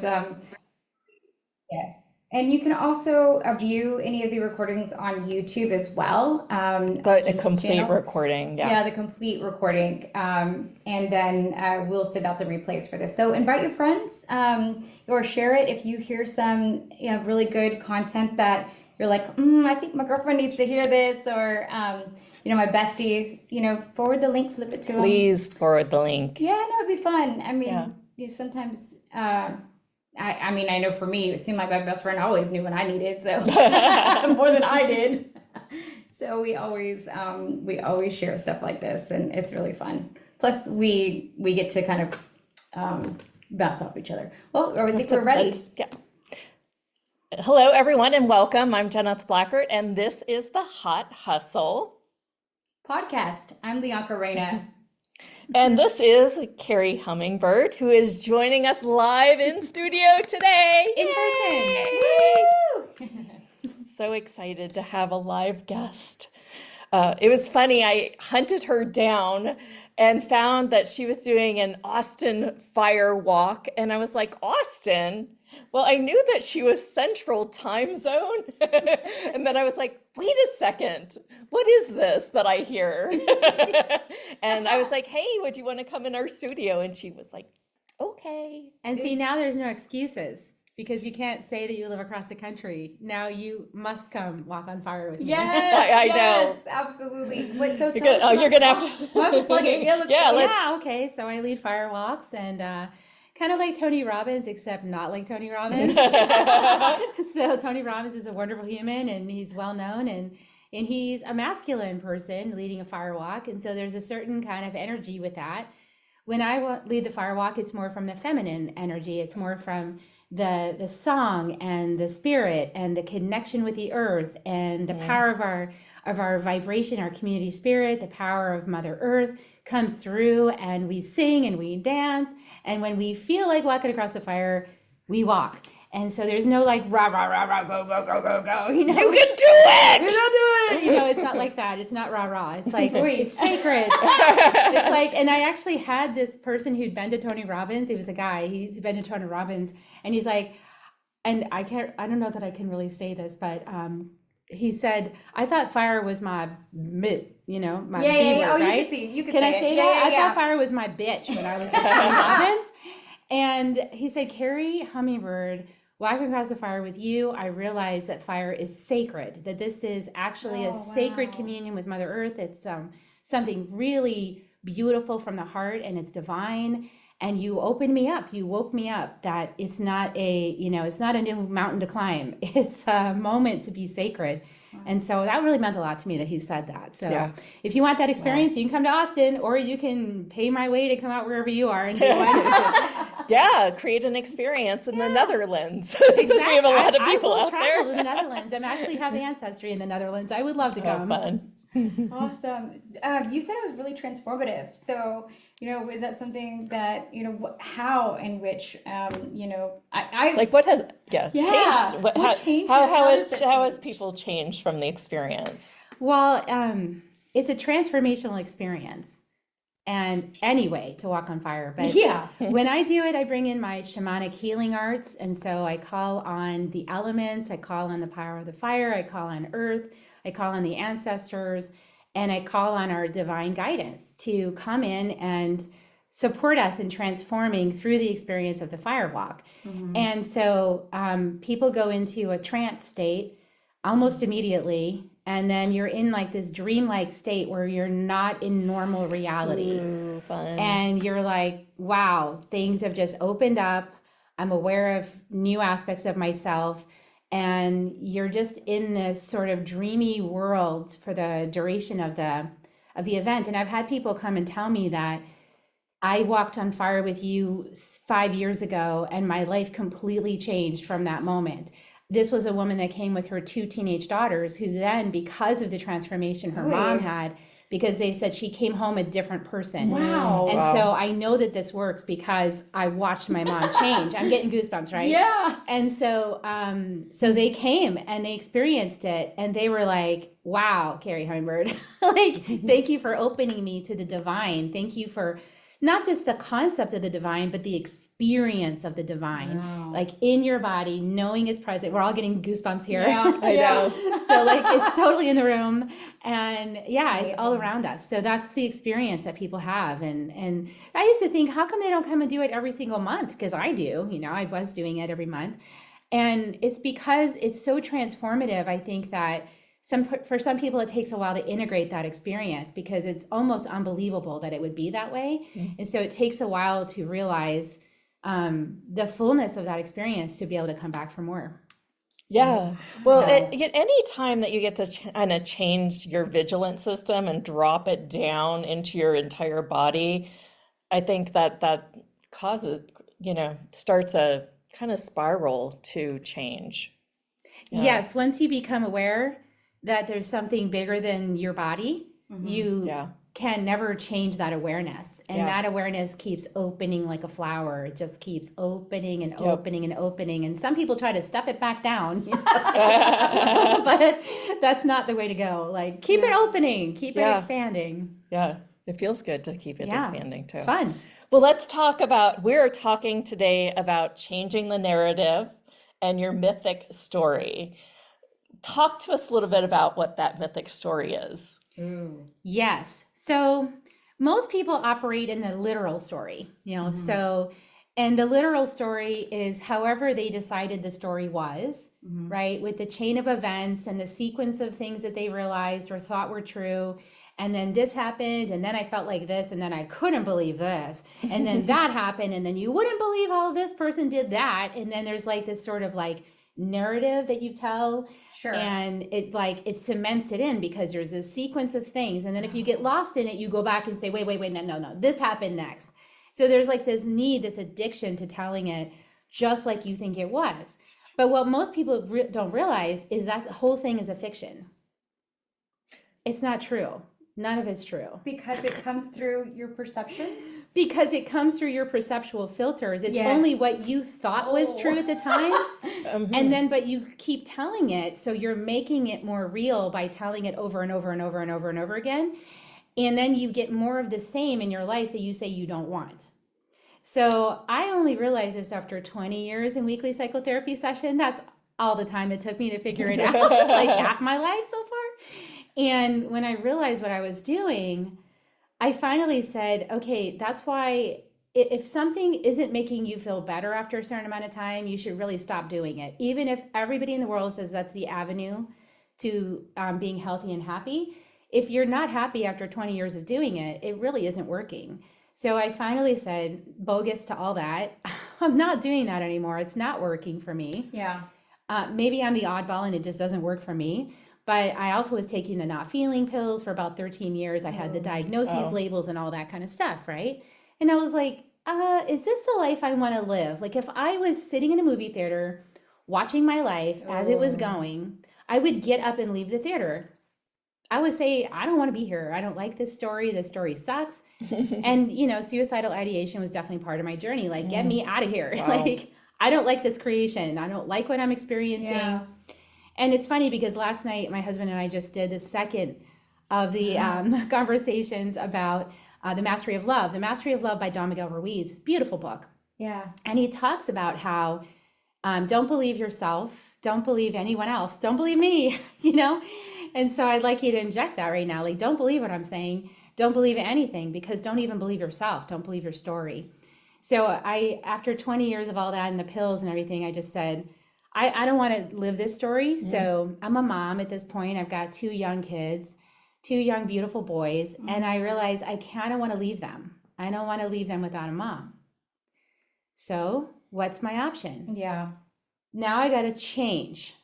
um, yes. And you can also view any of the recordings on YouTube as well, on A Janelle's complete channels. recording, yeah. Yeah, the complete recording. And then we'll send out the replays for this. So invite your friends, or share it if you hear some, really good content that you're like, I think my girlfriend needs to hear this, or my bestie, forward the link, flip it to them. Please forward the link. Yeah, no, it'd be fun. I Yeah. mean, sometimes, I mean, I know for me, it seemed like my best friend always knew when I needed, so more than I did. So we always share stuff like this, and it's really fun. Plus, we get to kind of bounce off each other. Well, I think we're ready. Yeah. Hello, everyone, and welcome. I'm Jeneth Blackert, and this is the Hot Hustle Podcast. I'm Bianca Reyna. And this is Kerri Hummingbird, who is joining us live in studio today. In Yay! person. Woo! So excited to have a live guest. It was funny, I hunted her down and found that she was doing an Austin fire walk. And I was like, Austin? Well, I knew that she was Central Time Zone. And then I was like, wait a second, what is this that I hear? And I was like, hey, would you want to come in our studio? And she was like, okay. And see, now there's no excuses because you can't say that you live across the country. Now you must come walk on fire with me. Yes, I yes, absolutely. Wait, so You're gonna, you're gonna have to. we'll have to plug it. Yeah, let's Yeah, go. Yeah, okay. So I lead fire walks and kind of like Tony Robbins, except not like Tony Robbins. So Tony Robbins is a wonderful human and he's well known and he's a masculine person leading a fire walk. And so there's a certain kind of energy with that. When I lead the fire walk, it's more from the feminine energy. It's more from the song and the spirit and the connection with the earth and the power of our vibration, our community spirit, the power of Mother Earth comes through, and we sing and we dance. And when we feel like walking across the fire, we walk. And so there's no like rah rah rah rah go go go go go. You can do it. You don't do it. It's not like that. It's not rah rah. It's like it's sacred. It's like, and I actually had this person who'd been to Tony Robbins. He was a guy. He'd been to Tony Robbins, and he's like, and I don't know that I can really say this, but he said, I thought fire was my my Yeah. B word, Oh, you right? can see. You can Can I say say it. that? Yeah. I thought fire was my bitch when I was with Tony Robbins. And he said, Kerri Hummingbird, walking across the fire with you, I realized that fire is sacred, that this is actually a sacred wow. communion with Mother Earth. It's something really beautiful from the heart and it's divine. And you opened me up, you woke me up that it's not it's not a new mountain to climb. It's a moment to be sacred. And so that really meant a lot to me that he said that. So Yeah. if you want that experience, you can come to Austin or you can pay my way to come out wherever you are and do one. Yeah, create an experience in the Netherlands. Since we have a lot of people I will out travel there. to the Netherlands. I actually have ancestry in the Netherlands. I would love to Oh, come. fun. Awesome. You said it was really transformative. So, is that something that, how in which, I Like what has Yeah, changed? what changes? How How does that how has change? people changed from the experience? Well, it's a transformational experience. And anyway, to walk on fire. But Yeah. when I do it, I bring in my shamanic healing arts. And so I call on the elements, I call on the power of the fire, I call on earth, I call on the ancestors, and I call on our divine guidance to come in and support us in transforming through the experience of the fire walk. And so people go into a trance state almost immediately. And then you're in like this dreamlike state where you're not in normal reality. Ooh, fun. And you're like, wow, things have just opened up. I'm aware of new aspects of myself. And you're just in this sort of dreamy world for the duration of the event. And I've had people come and tell me that I walked on fire with you 5 years ago and my life completely changed from that moment. This was a woman that came with her 2 teenage daughters who then, because of the transformation her mom had, because they said she came home a different person. Wow. And Wow. so I know that this works because I watched my mom change. I'm getting goosebumps, right? Yeah. And so so they came and they experienced it and they were like, wow, Kerri Hummingbird, like, thank you for opening me to the divine. Thank you for not just the concept of the divine, but the experience of the divine, Wow. like in your body, knowing it's present. We're all getting goosebumps here. Yeah, I know. So like it's totally in the room, and yeah, it's all amazing. around us. So that's the experience that people have. And I used to think, how come they don't come and do it every single month? Because I do, I was doing it every month. And it's because it's so transformative. I think that for some people it takes a while to integrate that experience, because it's almost unbelievable that it would be that way. And so it takes a while to realize the fullness of that experience to be able to come back for more. Yeah. Well, So- any time that you get to kind of change your vigilant system and drop it down into your entire body, I think that causes, starts a kind of spiral to change. Yeah. Yes, once you become aware that there's something bigger than your body, you Yeah. can never change that awareness. And Yeah. that awareness keeps opening like a flower. It just keeps opening and opening and opening. And some people try to stuff it back down, but that's not the way to go. Like, keep it opening, keep it expanding. Yeah. It feels good to keep it expanding too. It's fun. Well, we're talking today about changing the narrative and your mythic story. Talk to us a little bit about what that mythic story is. Ooh. Yes. So most people operate in the literal story, and the literal story is however they decided the story was, right? With the chain of events and the sequence of things that they realized or thought were true. And then this happened, and then I felt like this, and then I couldn't believe this. And then that happened, and then you wouldn't believe how this person did that. And then there's like this sort of like narrative that you tell. Sure. And it cements it in, because there's this sequence of things. And then if you get lost in it, you go back and say, wait, no, this happened next. So there's like this this addiction to telling it just like you think it was. But what most people don't realize is that the whole thing is a fiction. It's not true. None of it's true. Because it comes through your perceptions? Because it comes through your perceptual filters. It's Yes. only what you thought was true at the time. Mhm. And then, but you keep telling it. So you're making it more real by telling it over and over and over and over and over again. And then you get more of the same in your life that you say you don't want. So I only realized this after 20 years in weekly psychotherapy session. That's all the time it took me to figure it out, like half my life so far. And when I realized what I was doing, I finally said, okay, that's why if something isn't making you feel better after a certain amount of time, you should really stop doing it. Even if everybody in the world says that's the avenue to being healthy and happy, if you're not happy after 20 years of doing it, it really isn't working. So I finally said, bogus to all that. I'm not doing that anymore. It's not working for me. Yeah. Maybe I'm the oddball and it just doesn't work for me. But I also was taking the not feeling pills for about 13 years. I had the diagnoses, labels, and all that kind of stuff, right? And I was like, is this the life I want to live? Like, if I was sitting in a movie theater watching my life as it was going, I would get up and leave the theater. I would say, I don't want to be here. I don't like this story. This story sucks. And, suicidal ideation was definitely part of my journey. Like, get me out of here. Wow. Like, I don't like this creation. I don't like what I'm experiencing. Yeah. And it's funny because last night my husband and I just did the second of the conversations about The Mastery of Love. The Mastery of Love by Don Miguel Ruiz. It's a beautiful book. Yeah. And he talks about how don't believe yourself, don't believe anyone else, don't believe me, And so I'd like you to inject that right now. Like, don't believe what I'm saying. Don't believe anything, because don't even believe yourself. Don't believe your story. So after 20 years of all that and the pills and everything, I just said, I don't want to live this story. So I'm a mom at this point. I've got 2 young kids, 2 young, beautiful boys. And I realized I kind of want to leave them. I don't want to leave them without a mom. So what's my option? Yeah. Now I got to change.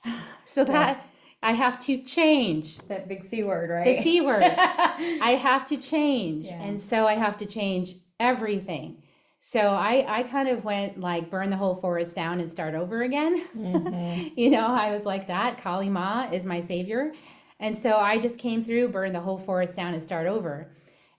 So that I have to change. That big C word, right? The C word. I have to change. Yeah. And so I have to change everything. So I kind of went like burn the whole forest down and start over again. Mhm. I was like that. Kali Ma is my savior. And so I just came through, burned the whole forest down and start over.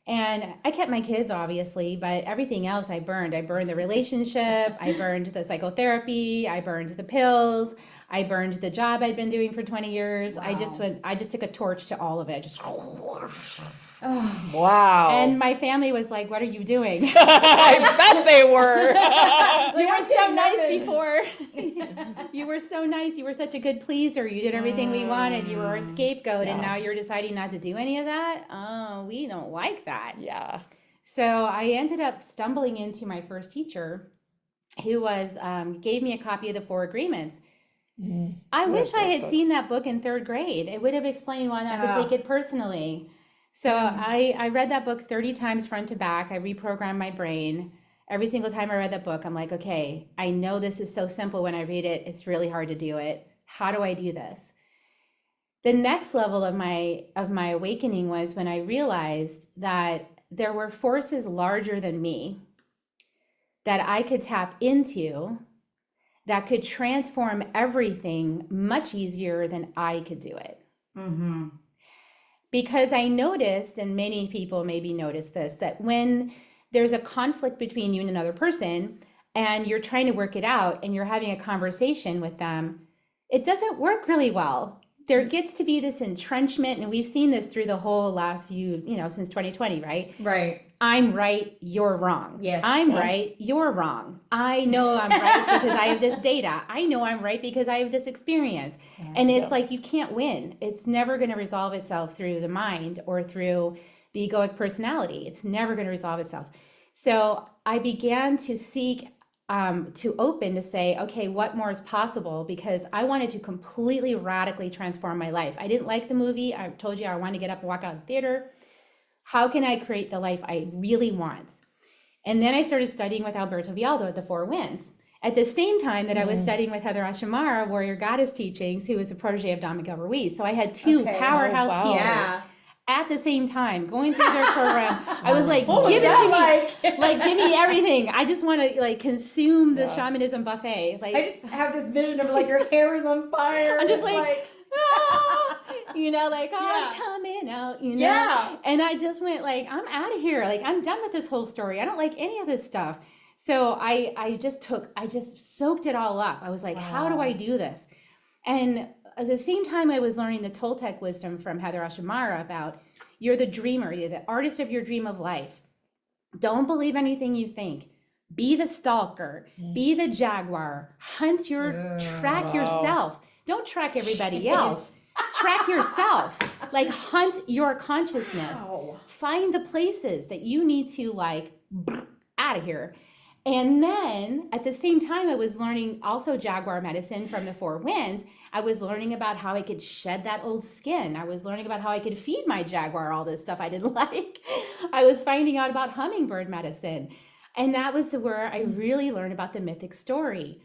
And I kept my kids, obviously, but everything else I burned. I burned the relationship. I burned the psychotherapy. I burned the pills. I burned the job I'd been doing for 20 years. Wow. I just took a torch to all of it. Just Oh, Wow. And my family was like, what are you doing? I bet they were. You were so I'm nice nervous. before. You were so nice. You were such a good pleaser. You did everything we wanted. You were our scapegoat. And Yeah. now you're deciding not to do any of that. Oh, we don't like that. Yeah. So I ended up stumbling into my first teacher who was gave me a copy of the Four Agreements. I wish I had seen that book in third grade. It would have explained why not to take it personally. So I read that book 30 times front to back. I reprogrammed my brain. Every single time I read that book, I'm like, okay, I know this is so simple when I read it. It's really hard to do it. How do I do this? The next level of my awakening was when I realized that there were forces larger than me that I could tap into that could transform everything much easier than I could do it. Mm-hmm. Because I noticed, and many people maybe notice this, that when there's a conflict between you and another person and you're trying to work it out and you're having a conversation with them, it doesn't work really well. There gets to be this entrenchment, and we've seen this through the whole last few, since 2020, right? Right. I'm right, you're wrong. Yes. I'm right, you're wrong. I know I'm right because I have this data. I know I'm right because I have this experience. And it's like you can't win. It's never going to resolve itself through the mind or through the egoic personality. It's never going to resolve itself. So I began to seek to open to say, okay, what more is possible? Because I wanted to completely radically transform my life. I didn't like the movie. I told you I wanted to get up and walk out of the theater. How can I create the life I really want? And then I started studying with Alberto Vialdo at the Four Winds. At the same time that I was studying with Heather Ashamara, Warrior Goddess Teachings, who was a protege of Don Miguel Ruiz. So I had two powerhouse teachers at the same time going through their program. I was like, give it to me. Like, give me everything. I just want to consume the shamanism buffet. Like, I just have this vision of your hair is on fire. I'm just like I'm coming out, Yeah. And I just went I'm out of here. I'm done with this whole story. I don't like any of this stuff. So I just soaked it all up. I was like, how do I do this? And at the same time, I was learning the Toltec wisdom from Heather Ashamara about you're the dreamer, you're the artist of your dream of life. Don't believe anything you think. Be the stalker, be the jaguar, track yourself. Don't track everybody else. Track yourself. Hunt your consciousness. Wow. Find the places that you need to out of here. And then at the same time, I was learning also jaguar medicine from the Four Winds. I was learning about how I could shed that old skin. I was learning about how I could feed my jaguar all this stuff I didn't like. I was finding out about hummingbird medicine. And that was where I really learned about the mythic story.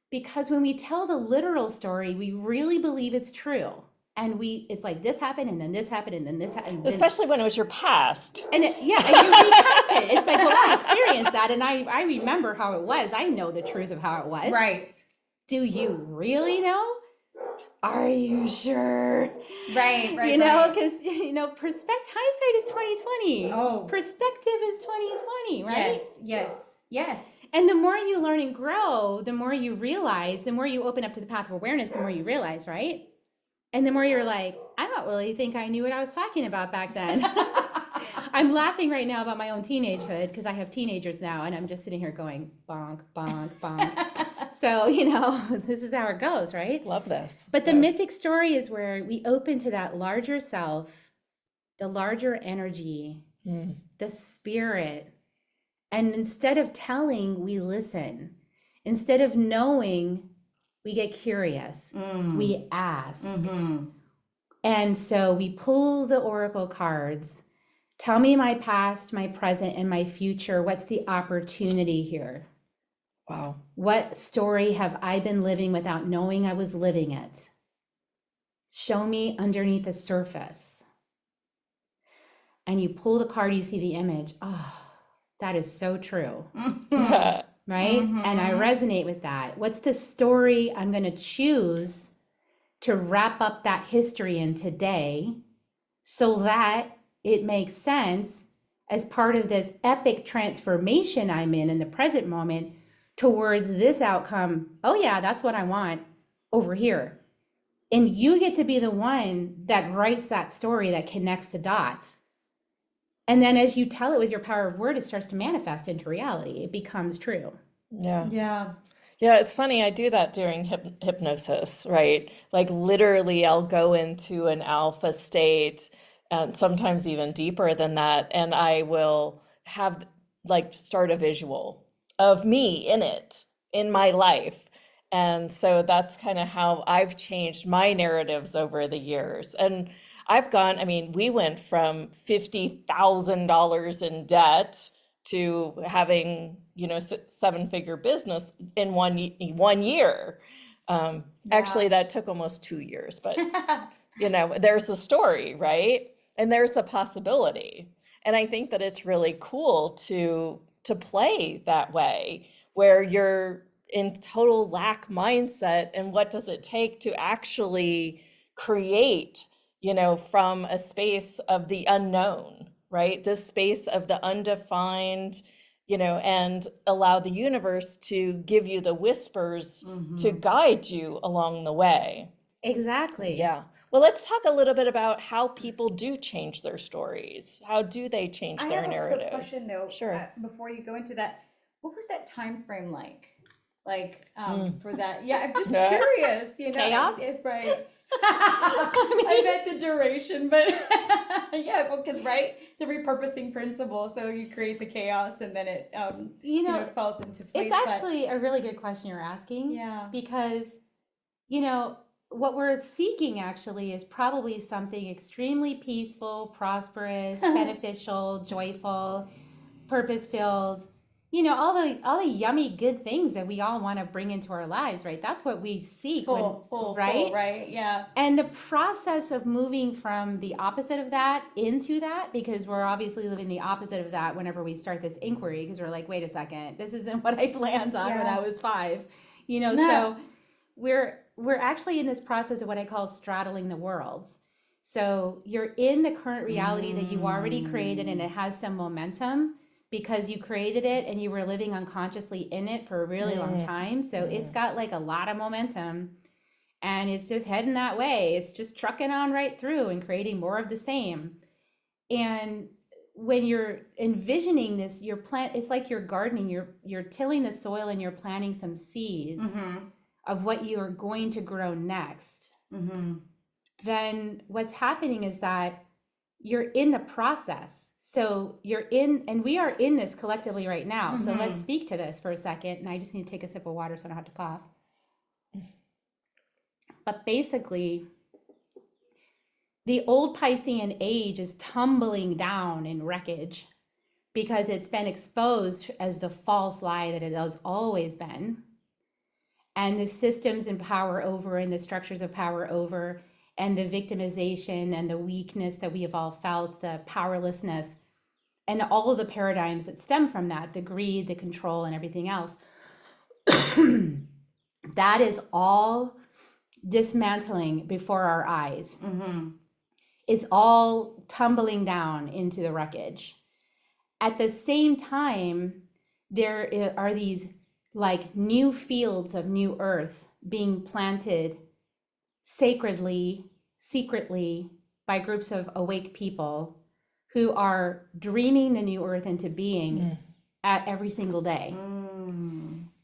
Because when we tell the literal story, we really believe it's true. And it's like this happened, and then this happened, and then this happened. Especially when it was your past. And and you recount it. It's like, well, I experienced that, and I remember how it was. I know the truth of how it was. Right. Do you really know? Are you sure? Right. Because hindsight is 2020. Oh. Perspective is 2020, right? Yes. And the more you learn and grow, the more you realize, the more you open up to the path of awareness, the more you realize, right? And the more you're like, I don't really think I knew what I was talking about back then. I'm laughing right now about my own teenagehood because I have teenagers now, and I'm just sitting here going bonk, bonk, bonk. So, this is how it goes, right? Love this. But the mythic story is where we open to that larger self, the larger energy, the spirit. And instead of telling, we listen. Instead of knowing, we get curious. We ask. And so we pull the oracle cards. Tell me my past, my present, and my future. What's the opportunity here? Wow. What story have I been living without knowing I was living it? Show me underneath the surface. And you pull the card, you see the image. Oh, that is so true. Right? And I resonate with that. What's the story I'm going to choose to wrap up that history in today so that it makes sense as part of this epic transformation I'm in the present moment towards this outcome? Oh yeah, that's what I want over here. And you get to be the one that writes that story that connects the dots. And then as you tell it with your power of word, it starts to manifest into reality. It becomes true. Yeah. Yeah. Yeah, it's funny. I do that during hypnosis, right? Like literally, I'll go into an alpha state and sometimes even deeper than that. And I will have like start a visual of me in it, in my life. And so that's kind of how I've changed my narratives over the years. And I've gone, I mean, we went from $50,000 in debt to having, you know, seven-figure business in one year. Actually, that took almost 2 years, but you know, there's the story, right? And there's the possibility. And I think that it's really cool to play that way, where you're in total lack mindset, and what does it take to actually create, you know, from a space of the unknown, right? This space of the undefined, you know, and allow the universe to give you the whispers to guide you along the way. Exactly. Yeah. Well, let's talk a little bit about how people do change their stories. How do they change I their have a narratives? quick question though. Sure. Before you go into that, what was that time frame like? Like for that? Yeah, I'm just curious. You know, Chaos? It's right. I meant the duration, but yeah, well, because right, the repurposing principle. So you create the chaos, and then it it falls into place. It's actually a really good question you're asking. Yeah. Because, you know, what we're seeking actually is probably something extremely peaceful, prosperous, beneficial, joyful, purpose-filled, you know, all the yummy good things that we all want to bring into our lives, right? That's what we seek. Full, right? Yeah. And the process of moving from the opposite of that into that, because we're obviously living the opposite of that whenever we start this inquiry, because we're like, wait a second, this isn't what I planned on when I was 5, you know. No. So we're actually in this process of what I call straddling the worlds. So you're in the current reality that you already created, and it has some momentum because you created it and you were living unconsciously in it for a really long time. So it's got like a lot of momentum, and it's just heading that way. It's just trucking on right through and creating more of the same. And when you're envisioning this, your plant, it's like you're gardening, you're tilling the soil and you're planting some seeds of what you are going to grow next. Then what's happening is that you're in the process. So you're in, and we are in this collectively right now. So let's speak to this for a second. And I just need to take a sip of water so I don't have to cough. But basically, the old Piscean age is tumbling down in wreckage because it's been exposed as the false lie that it has always been. And the systems and power over, and the structures of power over, and the victimization and the weakness that we have all felt, the powerlessness, and all of the paradigms that stem from that, the greed, the control, and everything else. That is all dismantling before our eyes. It's all tumbling down into the wreckage. At the same time, there are these like new fields of new earth being planted sacredly, secretly, by groups of awake people who are dreaming the new earth into being at every single day.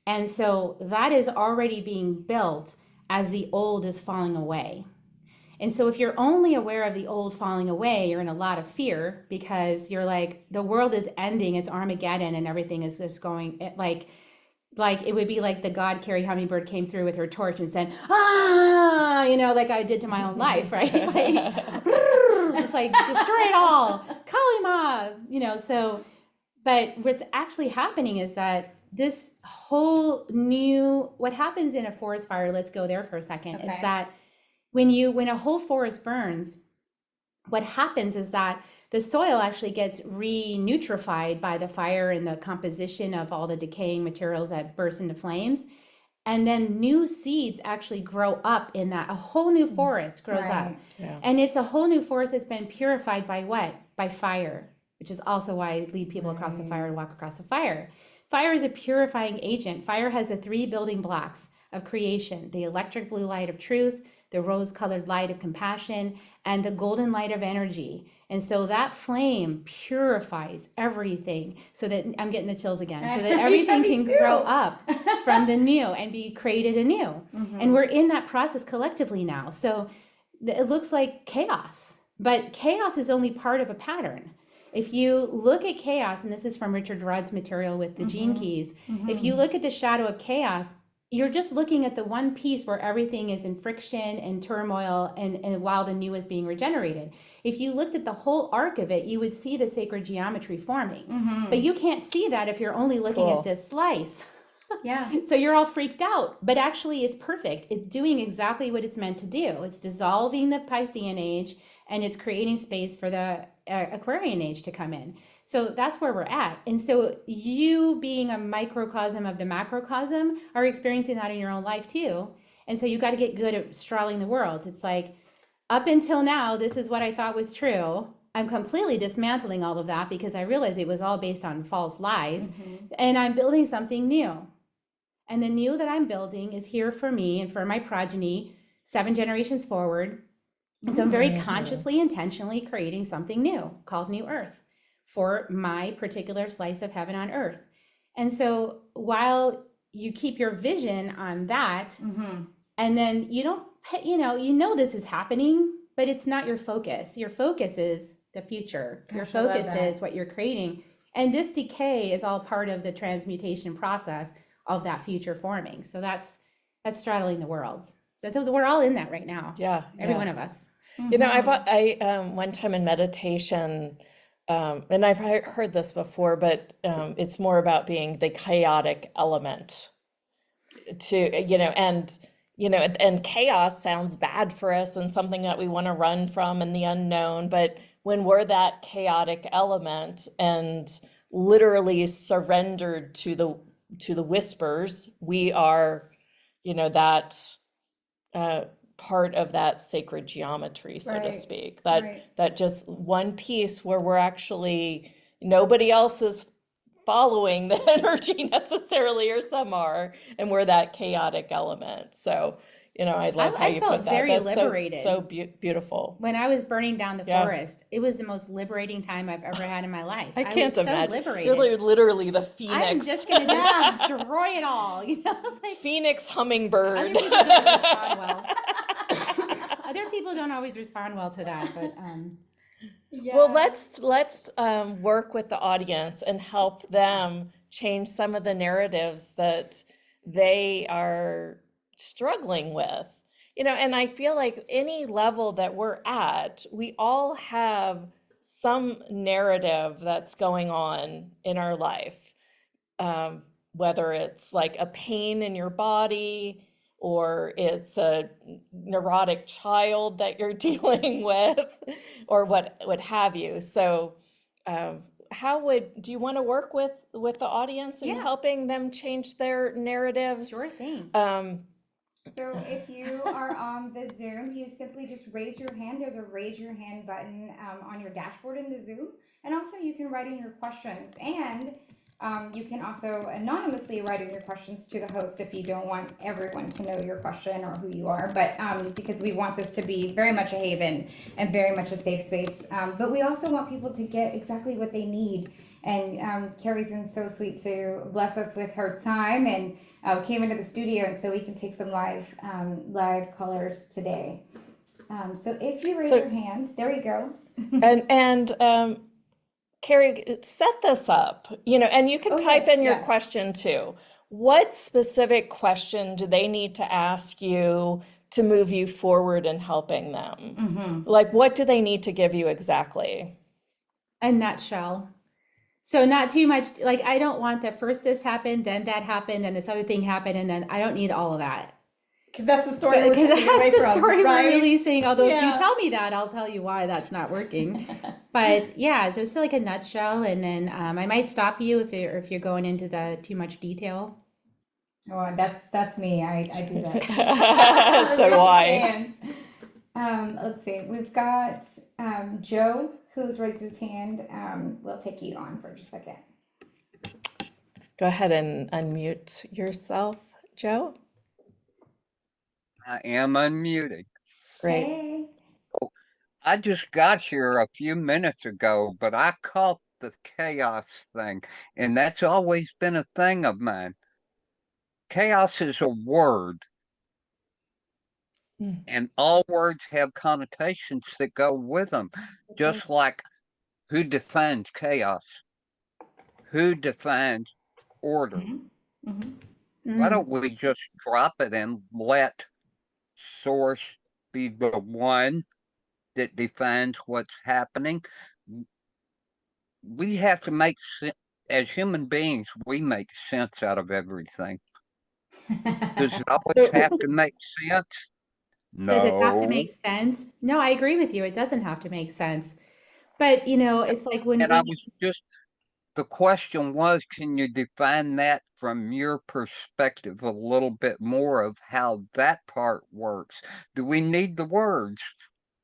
And so that is already being built as the old is falling away. And so if you're only aware of the old falling away, you're in a lot of fear, because you're like, the world is ending, it's Armageddon, and everything is just going like it would be like the god Kerri Hummingbird came through with her torch and said, you know, like I did to my own life, right? Like, just like destroy it all, Kalima, you know. So, but what's actually happening is that this whole new, what happens in a forest fire, let's go there for a second, is that when a whole forest burns, what happens is that the soil actually gets re-nutrified by the fire and the composition of all the decaying materials that burst into flames. And then new seeds actually grow up in that. A whole new forest grows up. Yeah. And it's a whole new forest that's been purified by what? By fire, which is also why I lead people across the fire and walk across the fire. Fire is a purifying agent. Fire has the 3 building blocks of creation: the electric blue light of truth, the rose-colored light of compassion, and the golden light of energy. And so that flame purifies everything so that I'm getting the chills again, so that Yeah, everything me can too. grow up from the new and be created anew. And we're in that process collectively now. So it looks like chaos, but chaos is only part of a pattern. If you look at chaos, and this is from Richard Rudd's material with the Gene Keys, if you look at the shadow of chaos, you're just looking at the one piece where everything is in friction and turmoil and while the new is being regenerated. If you looked at the whole arc of it, you would see the sacred geometry forming. But you can't see that if you're only looking Cool. at this slice. Yeah. So you're all freaked out, but actually it's perfect. It's doing exactly what it's meant to do. It's dissolving the Piscean age and it's creating space for the Aquarian age to come in. So that's where we're at. And so you being a microcosm of the macrocosm are experiencing that in your own life too. And so you got to get good at straddling the worlds. It's like, up until now, this is what I thought was true. I'm completely dismantling all of that because I realized it was all based on false lies. And I'm building something new. And the new that I'm building is here for me and for my progeny, 7 generations forward. And so I'm very consciously, intentionally creating something new called New Earth for my particular slice of heaven on earth. And so while you keep your vision on that, and then you don't, you know this is happening, but it's not your focus. Your focus is the future. Your Gosh, I love focus that. is what you're creating. And this decay is all part of the transmutation process of that future forming. So that's straddling the worlds. So we're all in that right now. Yeah. Every yeah. one of us. You know, I one time in meditation, and I've heard this before, but it's more about being the chaotic element to, and chaos sounds bad for us and something that we want to run from in the unknown. But when we're that chaotic element and literally surrendered to the whispers, we are, that part of that sacred geometry, so to Right, speak. right. That just one piece where we're actually, nobody else is following the energy necessarily, or some are, and we're that chaotic element. So, I love how I you felt put that. very That's liberated. so beautiful. When I was burning down the Yeah. forest, it was the most liberating time I've ever had in my life. I can't was so imagine. liberated. You're literally the I'm phoenix. just going to destroy it all. Like, Phoenix other hummingbird. people don't respond well. Other people don't always respond well to that, but Well, let's work with the audience and help them change some of the narratives that they are struggling with. And I feel like any level that we're at, we all have some narrative that's going on in our life. Whether it's like a pain in your body, or it's a neurotic child that you're dealing with, or what have you. So do you want to work with the audience in Yeah. helping them change their narratives? sure thing. So if you are on the Zoom, you simply just raise your hand. There's a raise your hand button on your dashboard in the Zoom. And also you can write in your questions. And you can also anonymously write in your questions to the host if you don't want everyone to know your question or who you are. But because we want this to be very much a haven and very much a safe space. But we also want people to get exactly what they need. And Kerri's been so sweet to bless us with her time and came into the studio, and so we can take some live callers today. So if you raise your hand, there you go. and Kerri, set this up, and you can type in your yeah. question too. What specific question do they need to ask you to move you forward in helping them? Like, what do they need to give you exactly? A nutshell. So not too much, like, I don't want that first this happened, then that happened, and this other thing happened, and then I don't need all of that. Because that's the story Because that's the story right? we're releasing. Although if Yeah. you tell me that, I'll tell you why that's not working. But yeah, just like a nutshell, and then I might stop you if you're going into the too much detail. Oh, that's me. I do that. So do I. And let's see. We've got Joe, who's raised his hand. We'll take you on for just a second. Go ahead and unmute yourself, Joe. I am unmuted. Right. Hey. I just got here a few minutes ago, but I caught the chaos thing, and that's always been a thing of mine. Chaos is a word, Mm. and all words have connotations that go with them, just like who defines chaos? Who defines order? Mhm. Mhm. Why Mm. don't we just drop it and let source be the one that defines what's happening? We have to make sense. As human beings, we make sense out of everything. Does it always So, have to make sense? Does it have to No. make sense? No, I agree with you. It doesn't have to make sense. But you know, it's like when And I we was just, the question was, can you define that from your perspective a little bit more of how that part works? Do we need the words?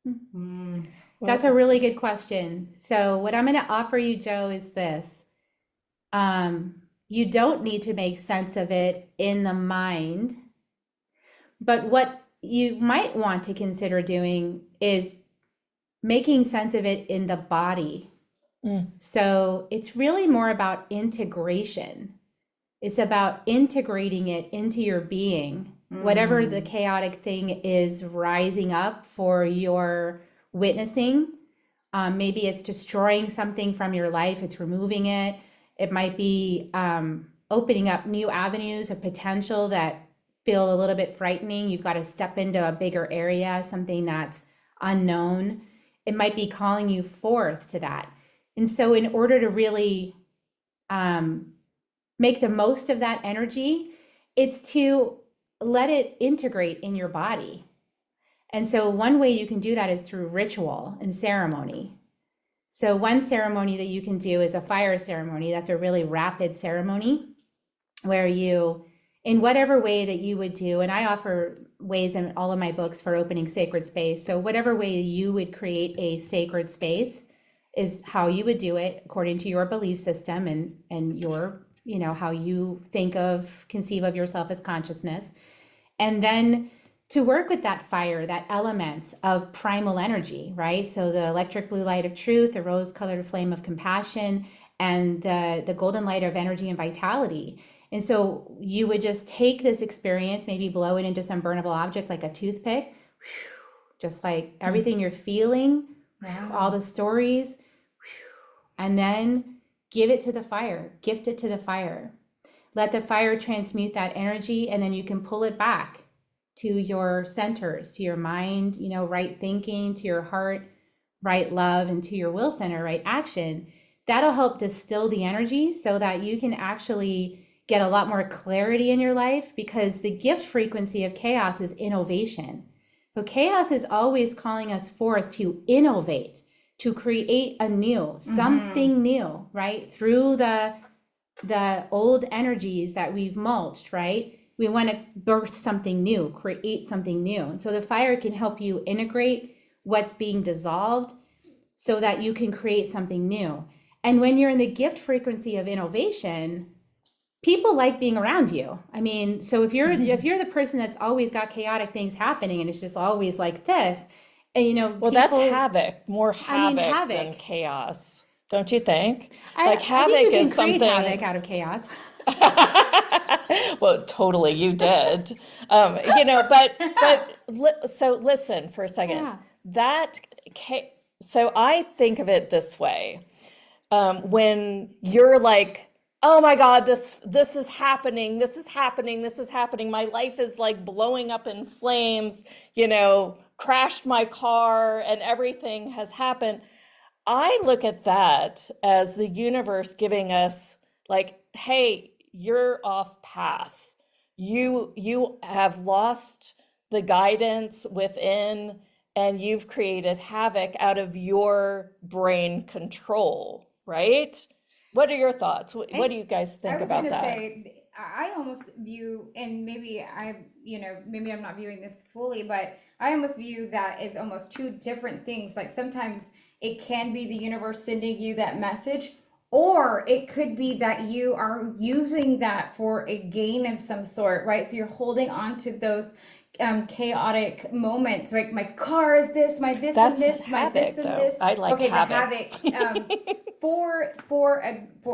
Mhm. That's a well, really good question. So what I'm going to offer you, Joe, is this. You don't need to make sense of it in the mind, but what you might want to consider doing is making sense of it in the body. mm, So it's really more about integration. It's about integrating it into your being. Whatever the chaotic thing is rising up for your witnessing, maybe it's destroying something from your life, it's removing it. It might be opening up new avenues of potential that feel a little bit frightening. You've got to step into a bigger area, something that's unknown. It might be calling you forth to that. And so, in order to really make the most of that energy, it's to let it integrate in your body. And so, one way you can do that is through ritual and ceremony. So, one ceremony that you can do is a fire ceremony. That's a really rapid ceremony where you, in whatever way that you would do, and I offer ways in all of my books for opening sacred space. So, whatever way you would create a sacred space is how you would do it according to your belief system and your, you know, how you think of, conceive of yourself as consciousness. And then to work with that fire, that elements of primal energy, right? So the electric blue light of truth, the rose colored flame of compassion, and the golden light of energy and vitality. And so you would just take this experience, maybe blow it into some burnable object like a toothpick, just like everything you're feeling, all the stories, and then give it to the fire, gift it to the fire. Let the fire transmute that energy, and then you can pull it back to your centers, to your mind, you know, right thinking, to your heart, right love, and to your will center, right action. That'll help distill the energy so that you can actually get a lot more clarity in your life, because the gift frequency of chaos is innovation. So chaos is always calling us forth to innovate, to create a new, something new, right? Through the old energies that we've mulched, right? We want to birth something new, create something new. And so the fire can help you integrate what's being dissolved so that you can create something new. And when you're in the gift frequency of innovation, people like being around you. I mean, so if you're the person that's always got chaotic things happening and it's just always like this, and you know, well, that's people, havoc, more I mean, havoc than havoc. chaos, don't you think? I, Like I think you havoc can is create havoc something. out of chaos. Well, totally, you did. So listen for a second. Yeah. That so I think of it this way. When you're like, oh my God, this is happening, this is happening, this is happening. My life is like blowing up in flames, crashed my car and everything has happened. I look at that as the universe giving us like, hey, you're off path. You have lost the guidance within and you've created havoc out of your brain control, right? What are your thoughts? What do you guys I think was about gonna that? say, I almost view, and maybe maybe I'm not viewing this fully, but I almost view that as almost two different things. Like sometimes it can be the universe sending you that message, or it could be that you are using that for a gain of some sort, right? So you're holding on to those chaotic moments, right? My car is this, my this That's and this, my havoc, this and though. this. I like Okay, havoc. the havoc. For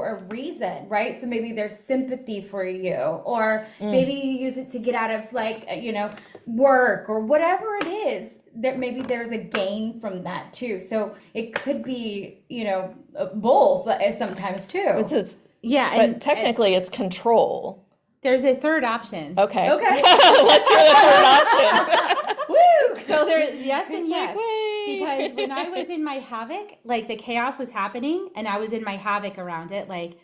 a reason, right? So maybe there's sympathy for you, or maybe you use it to get out of like work or whatever it is. That maybe there's a gain from that too. So it could be both sometimes too. This is, Yeah, but and technically it's control. there's a third option. Okay. Okay. Let's hear the third option. Woo! So there, yes and It's like, yes. wait. Because when I was in my havoc, like the chaos was happening and I was in my havoc around it, like,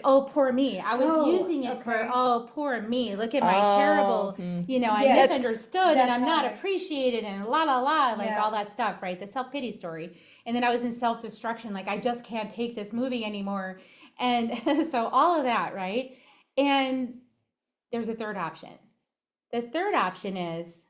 oh, poor me. I was using it for, okay. oh, poor me. Look at my terrible, I Yes, misunderstood and that's I'm not havoc. appreciated and la la la, like Yeah. all that stuff, right? The self-pity story. And then I was in self-destruction, like I just can't take this movie anymore. And so all of that, right? And there's a third option. The third option is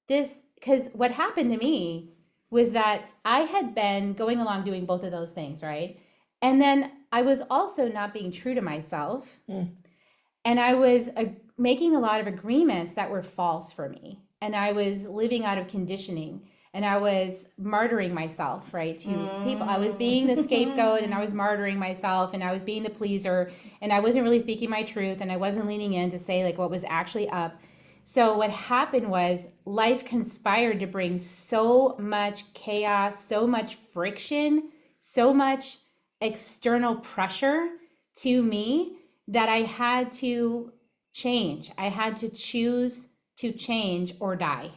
this, because what happened to me was that I had been going along doing both of those things, right? And then I was also not being true to myself. And I was making a lot of agreements that were false for me. And I was living out of conditioning. And I was martyring myself, right, to people. I was being the scapegoat and I was martyring myself and I was being the pleaser and I wasn't really speaking my truth and I wasn't leaning in to say like what was actually up. So what happened was life conspired to bring so much chaos, so much friction, so much external pressure to me that I had to change. I had to choose to change or die.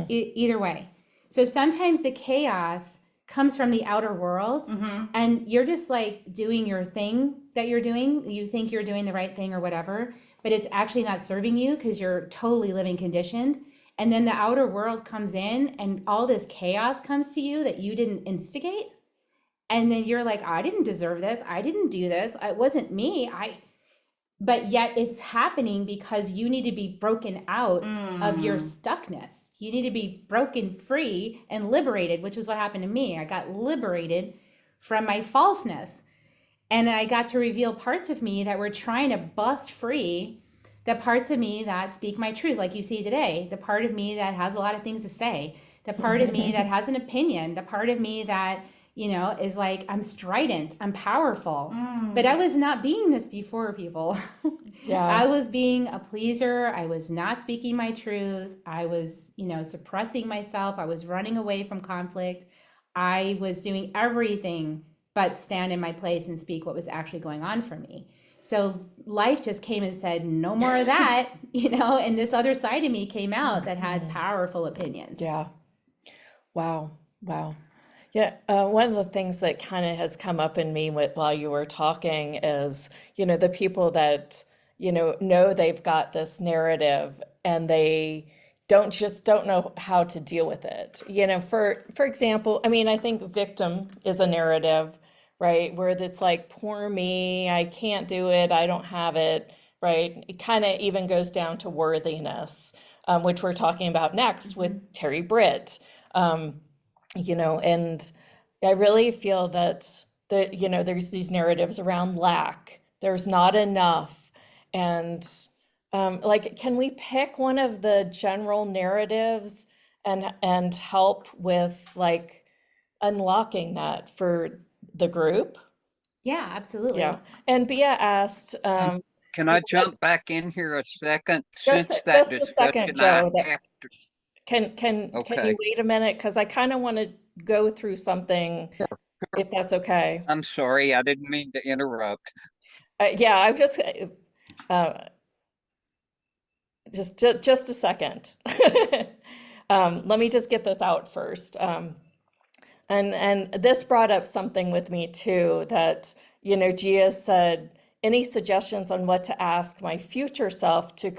Either way. So sometimes the chaos comes from the outer world and you're just like doing your thing that you're doing. You think you're doing the right thing or whatever, but it's actually not serving you because you're totally living conditioned. And then the outer world comes in and all this chaos comes to you that you didn't instigate. And then you're like, I didn't deserve this. I didn't do this. It wasn't me. But yet it's happening because you need to be broken out of your stuckness. You need to be broken free and liberated, which is what happened to me. I got liberated from my falseness. And I got to reveal parts of me that were trying to bust free, the parts of me that speak my truth, like you see today, the part of me that has a lot of things to say, the part of me that has an opinion, the part of me that is like, I'm strident, I'm powerful. But I was not being this before, people. Yeah. I was being a pleaser. I was not speaking my truth. I was, suppressing myself. I was running away from conflict. I was doing everything but stand in my place and speak what was actually going on for me. So life just came and said, no more of that, and this other side of me came out that had powerful opinions. Yeah. Wow. Yeah, one of the things that kind of has come up in me while you were talking is, the people that, know they've got this narrative and they don't know how to deal with it. For example, I think victim is a narrative, right? Where it's like, poor me, I can't do it, I don't have it, right? It kind of even goes down to worthiness, which we're talking about next with Terry Britt. And I really feel that there's these narratives around lack. There's not enough. And can we pick one of the general narratives and help with like unlocking that for the group? Yeah, absolutely. Yeah. And Bia asked, Can I jump back in here a second? just Since that just a second, discussion, I Joe. have to. Can Okay. you wait a minute? Because I kind of want to go through something, if that's okay. I'm sorry, I didn't mean to interrupt. Yeah, I'm just a second. Let me just get this out first. And this brought up something with me too, that, Gia said, any suggestions on what to ask my future self to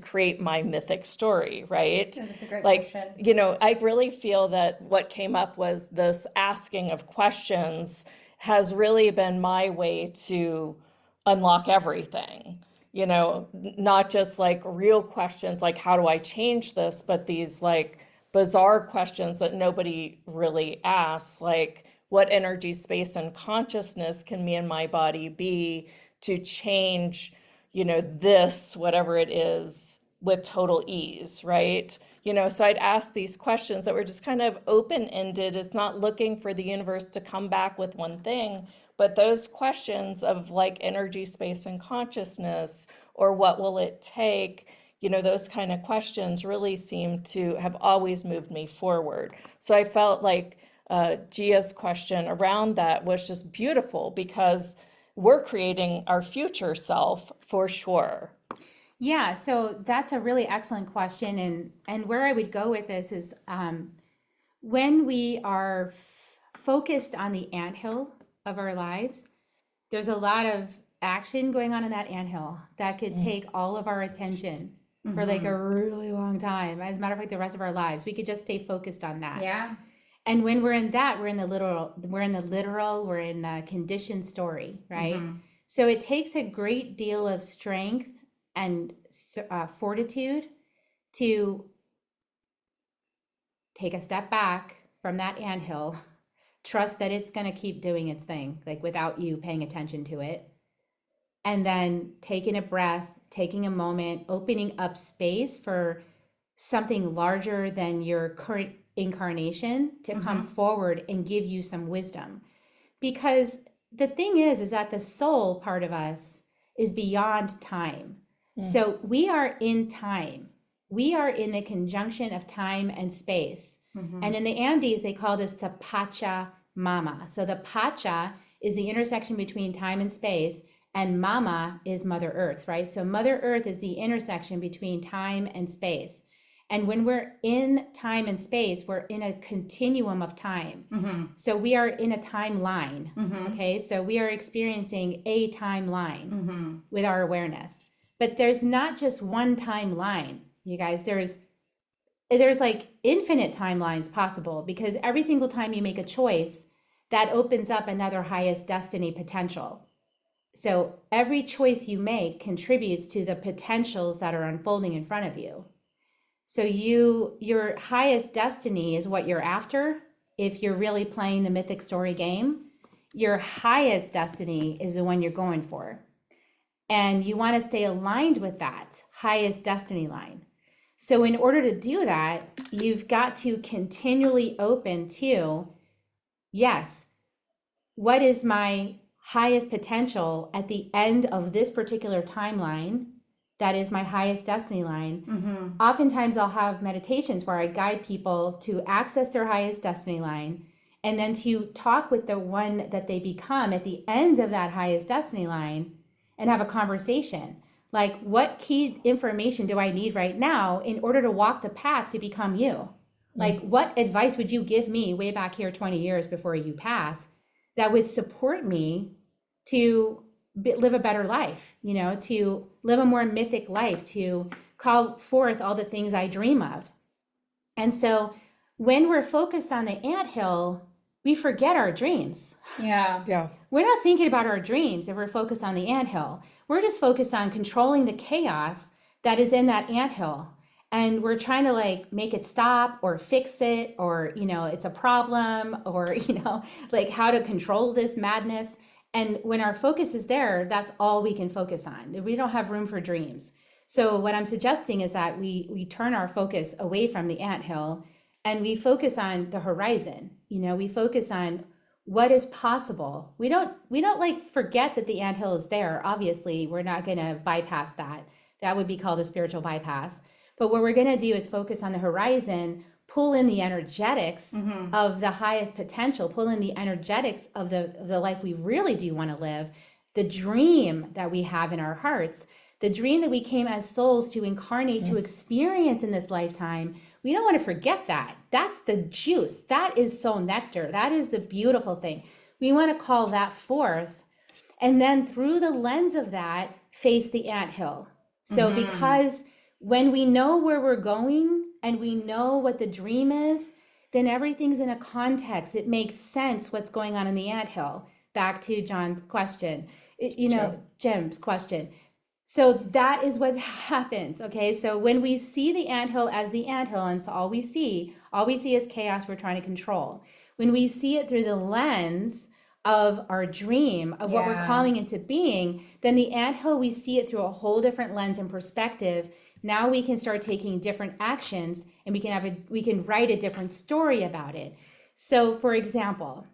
create my mythic story, right? Yeah, that's a great Like, question. I really feel that what came up was this asking of questions has really been my way to unlock everything. Not just like real questions like, how do I change this, but these like bizarre questions that nobody really asks, like, what energy, space, and consciousness can me and my body be to change, this, whatever it is, with total ease, right? You know, so I'd ask these questions that were just kind of open-ended. It's not looking for the universe to come back with one thing, but those questions of like energy, space, and consciousness, or what will it take, you know, those kind of questions really seem to have always moved me forward. So I felt like Gia's question around that was just beautiful because we're creating our future self for sure. Yeah, so that's a really excellent question, and where I would go with this is when we are focused on the anthill of our lives, there's a lot of action going on in that anthill that could take all of our attention for like a really long time. As a matter of fact, the rest of our lives, we could just stay focused on that. Yeah. And when we're in that, we're in the conditioned story, right? So it takes a great deal of strength and fortitude to take a step back from that anthill, trust that it's going to keep doing its thing, like without you paying attention to it. And then taking a breath, taking a moment, opening up space for something larger than your current incarnation to come forward and give you some wisdom. Because the thing is that the soul part of us is beyond time. So we are in time. We are in the conjunction of time and space. And in the Andes, they call this the Pacha Mama. So the Pacha is the intersection between time and space, and Mama is Mother Earth, right? So Mother Earth is the intersection between time and space. And when we're in time and space, we're in a continuum of time. So we are in a timeline, okay? So we are experiencing a timeline with our awareness. But there's not just one timeline, you guys. There's like infinite timelines possible, because every single time you make a choice, that opens up another highest destiny potential. So every choice you make contributes to the potentials that are unfolding in front of you. So your highest destiny is what you're after. If you're really playing the Mythic story game, your highest destiny is the one you're going for. And you want to stay aligned with that highest destiny line. So in order to do that, you've got to continually open to, yes, what is my highest potential at the end of this particular timeline? That is my highest destiny line. Oftentimes I'll have meditations where I guide people to access their highest destiny line, and then to talk with the one that they become at the end of that highest destiny line and have a conversation. Like, what key information do I need right now in order to walk the path to become you? Like, what advice would you give me way back here 20 years before you pass that would support me to live a better life, you know, to live a more mythic life, to call forth all the things I dream of? And so when we're focused on the anthill, we forget our dreams. Yeah. We're not thinking about our dreams if we're focused on the anthill. We're just focused on controlling the chaos that is in that anthill. And we're trying to like make it stop or fix it, or, you know, it's a problem, or, you know, like how to control this madness. And when our focus is there, that's all we can focus on. We don't have room for dreams. So what I'm suggesting is that we turn our focus away from the anthill and we focus on the horizon. You know, we focus on what is possible. We don't like forget that the anthill is there. Obviously, we're not going to bypass that. That would be called a spiritual bypass. But what we're going to do is focus on the horizon, pull in the energetics of the highest potential, pull in the energetics of the life we really do want to live, the dream that we have in our hearts, the dream that we came as souls to incarnate, to experience in this lifetime. We don't want to forget that. That's the juice. That is soul nectar. That is the beautiful thing. We want to call that forth. And then through the lens of that, face the anthill. So because when we know where we're going and we know what the dream is, then everything's in a context. It makes sense what's going on in the anthill. Back to John's question, Jim's question. So that is what happens, okay? So when we see the anthill as the anthill, and so all we see is chaos we're trying to control. When we see it through the lens of our dream, of what we're calling into being, then the anthill, we see it through a whole different lens and perspective, Now we can start taking different actions, and we can write a different story about it. So for example,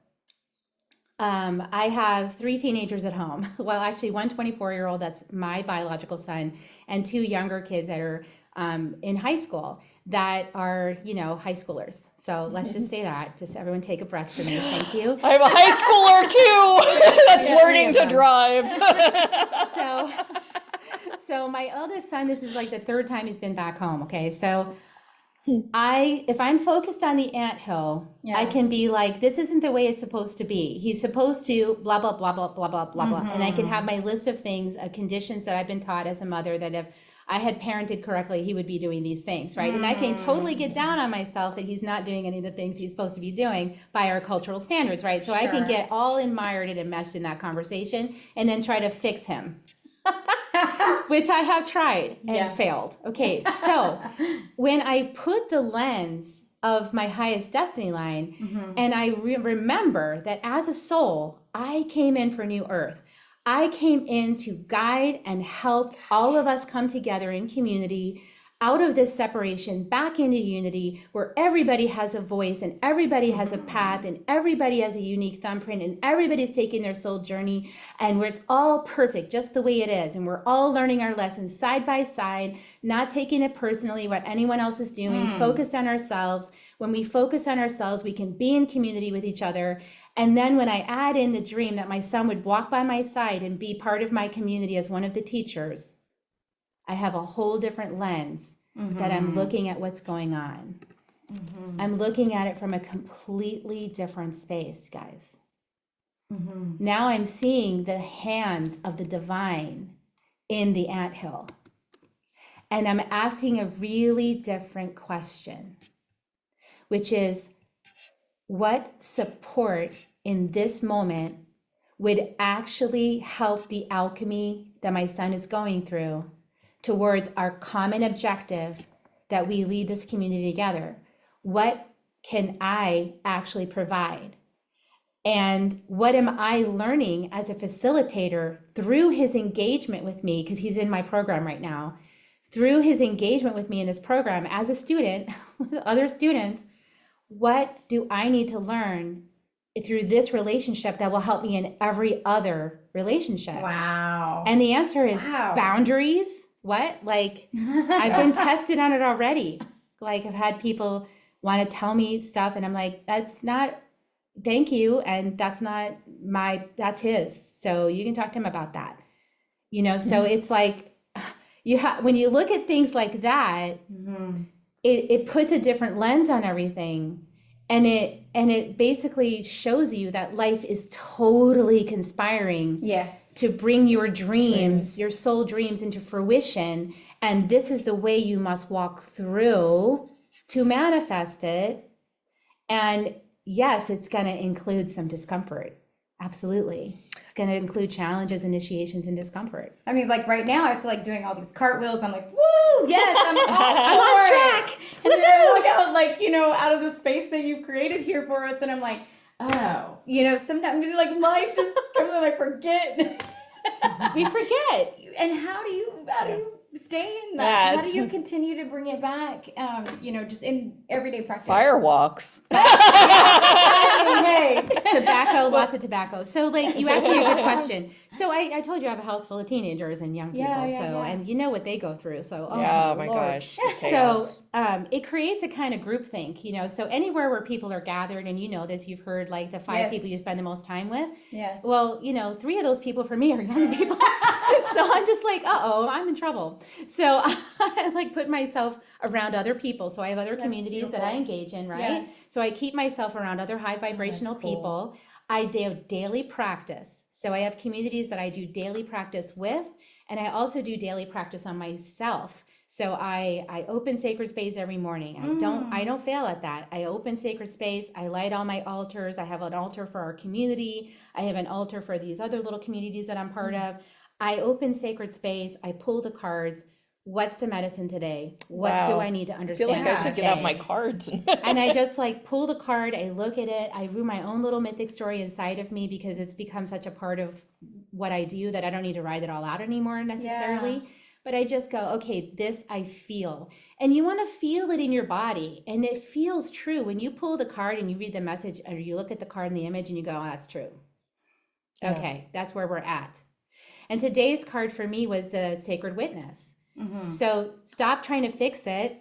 I have 3 teenagers at home. Well, actually one 24-year-old, that's my biological son, and 2 younger kids that are in high school that are, high schoolers. So let's just say that. Just everyone take a breath for me. Thank you. I'm a high schooler too that's learning to drive. So my eldest son, this is like the 3rd time he's been back home. Okay. So if I'm focused on the anthill, I can be like, this isn't the way it's supposed to be. He's supposed to blah, blah, blah, blah, blah, blah, blah, blah. And I can have my list of things, conditions that I've been taught as a mother, that if I had parented correctly, he would be doing these things, right? And I can totally get down on myself that he's not doing any of the things he's supposed to be doing by our cultural standards, right? So I can get all admired and enmeshed in that conversation and then try to fix him. Which I have tried and failed. Okay, so when I put the lens of my highest destiny line, and I remember that as a soul, I came in for New Earth. I came in to guide and help all of us come together in community, out of this separation, back into unity, where everybody has a voice and everybody has a path and everybody has a unique thumbprint and everybody's taking their soul journey, and where it's all perfect just the way it is, and we're all learning our lessons side by side, not taking it personally what anyone else is doing, focused on ourselves. When we focus on ourselves, we can be in community with each other. And then when I add in the dream that my son would walk by my side and be part of my community as one of the teachers, I have a whole different lens that I'm looking at what's going on. I'm looking at it from a completely different space, guys. Now I'm seeing the hand of the divine in the anthill. And I'm asking a really different question, which is, what support in this moment would actually help the alchemy that my son is going through towards our common objective that we lead this community together? What can I actually provide? And what am I learning as a facilitator through his engagement with me, because he's in my program right now, through his engagement with me in this program as a student with other students? What do I need to learn through this relationship that will help me in every other relationship? Wow. And the answer is boundaries. What? Like, I've been tested on it already. Like, I've had people want to tell me stuff and I'm like, that's not, thank you. And that's not that's his. So you can talk to him about that. So it's like, when you look at things like that, it puts a different lens on everything, and it basically shows you that life is totally conspiring to bring your dreams, your soul dreams, into fruition, and this is the way you must walk through to manifest it. And yes, it's going to include some discomfort. Absolutely. It's going to include challenges, initiations, and discomfort. I mean, like right now, I feel like doing all these cartwheels. I'm like, woo, yes, I'm on track. And then I look out, like, out of the space that you created here for us, and I'm like, oh, sometimes like life is coming, like forget. We forget. And how do you stay in that? How do you continue to bring it back? Just in everyday practice. Firewalks. Hey, tobacco, lots of tobacco. So, like, you asked me a good question. So I told you I have a house full of teenagers and young people. And you know what they go through. So, oh my gosh. So it creates a kind of groupthink, So anywhere where people are gathered, and this, you've heard like the 5 people you spend the most time with. Yes. Well, 3 of those people for me are young people. So I'm just like, I'm in trouble. So I like put myself around other people. So I have other communities that I engage in, right? Yes. So I keep myself around other high vibrational people. I do daily practice. So I have communities that I do daily practice with, and I also do daily practice on myself. So I open sacred space every morning. I don't fail at that. I open sacred space. I light all my altars. I have an altar for our community. I have an altar for these other little communities that I'm part of. I open sacred space. I pull the cards. What's the medicine today? What do I need to understand? I feel like I should get out my cards. And I just like pull the card. I look at it. I rue my own little mythic story inside of me, because it's become such a part of what I do that I don't need to write it all out anymore necessarily. but I just go, okay, this I feel. And you want to feel it in your body. And it feels true. When you pull the card and you read the message, or you look at the card and the image and you go, oh, that's true. Yeah. Okay, that's where we're at. And today's card for me was the Sacred Witness. So stop trying to fix it,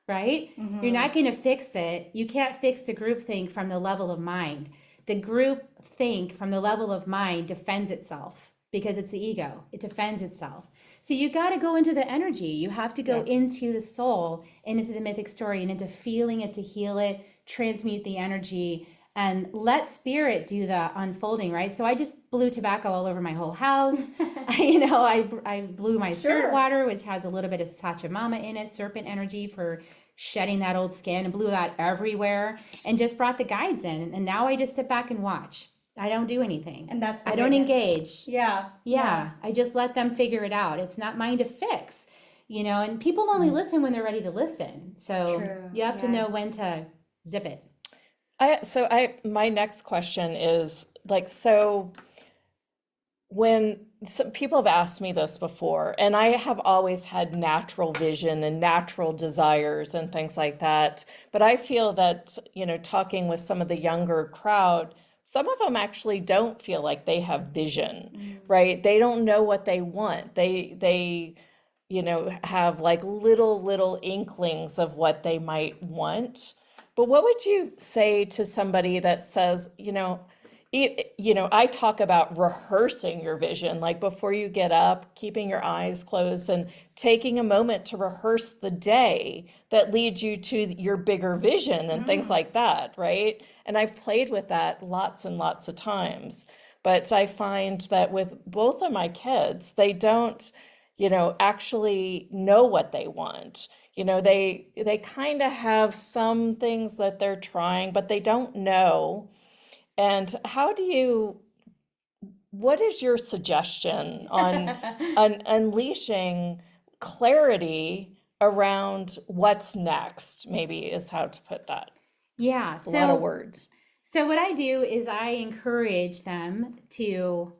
right? You're not going to fix it. You can't fix the group think from the level of mind. The group think from the level of mind defends itself because it's the ego. It defends itself. So you got to go into the energy. You have to go into the soul and into the mythic story and into feeling it, to heal it, transmute the energy, and let spirit do the unfolding, right? So I just blew tobacco all over my whole house. I blew my spirit water, which has a little bit of Pachamama in it, serpent energy for shedding that old skin, and blew that everywhere, and just brought the guides in. And now I just sit back and watch. I don't do anything. And that's the I don't witness. engage. Yeah. I just let them figure it out. It's not mine to fix, and people only listen when they're ready to listen. So True. you have to know Yes. when to zip it. My next question is like, so when some people have asked me this before, and I have always had natural vision and natural desires and things like that, but I feel that, talking with some of the younger crowd, some of them actually don't feel like they have vision, right? They don't know what they want. They have like little inklings of what they might want. But what would you say to somebody that says, I talk about rehearsing your vision, like before you get up, keeping your eyes closed and taking a moment to rehearse the day that leads you to your bigger vision and things like that, right? And I've played with that lots and lots of times. But I find that with both of my kids, they don't, actually know what they want. They kind of have some things that they're trying, but they don't know. And what is your suggestion on unleashing clarity around what's next, maybe is how to put that. Yeah. A lot of words. So what I do is I encourage them to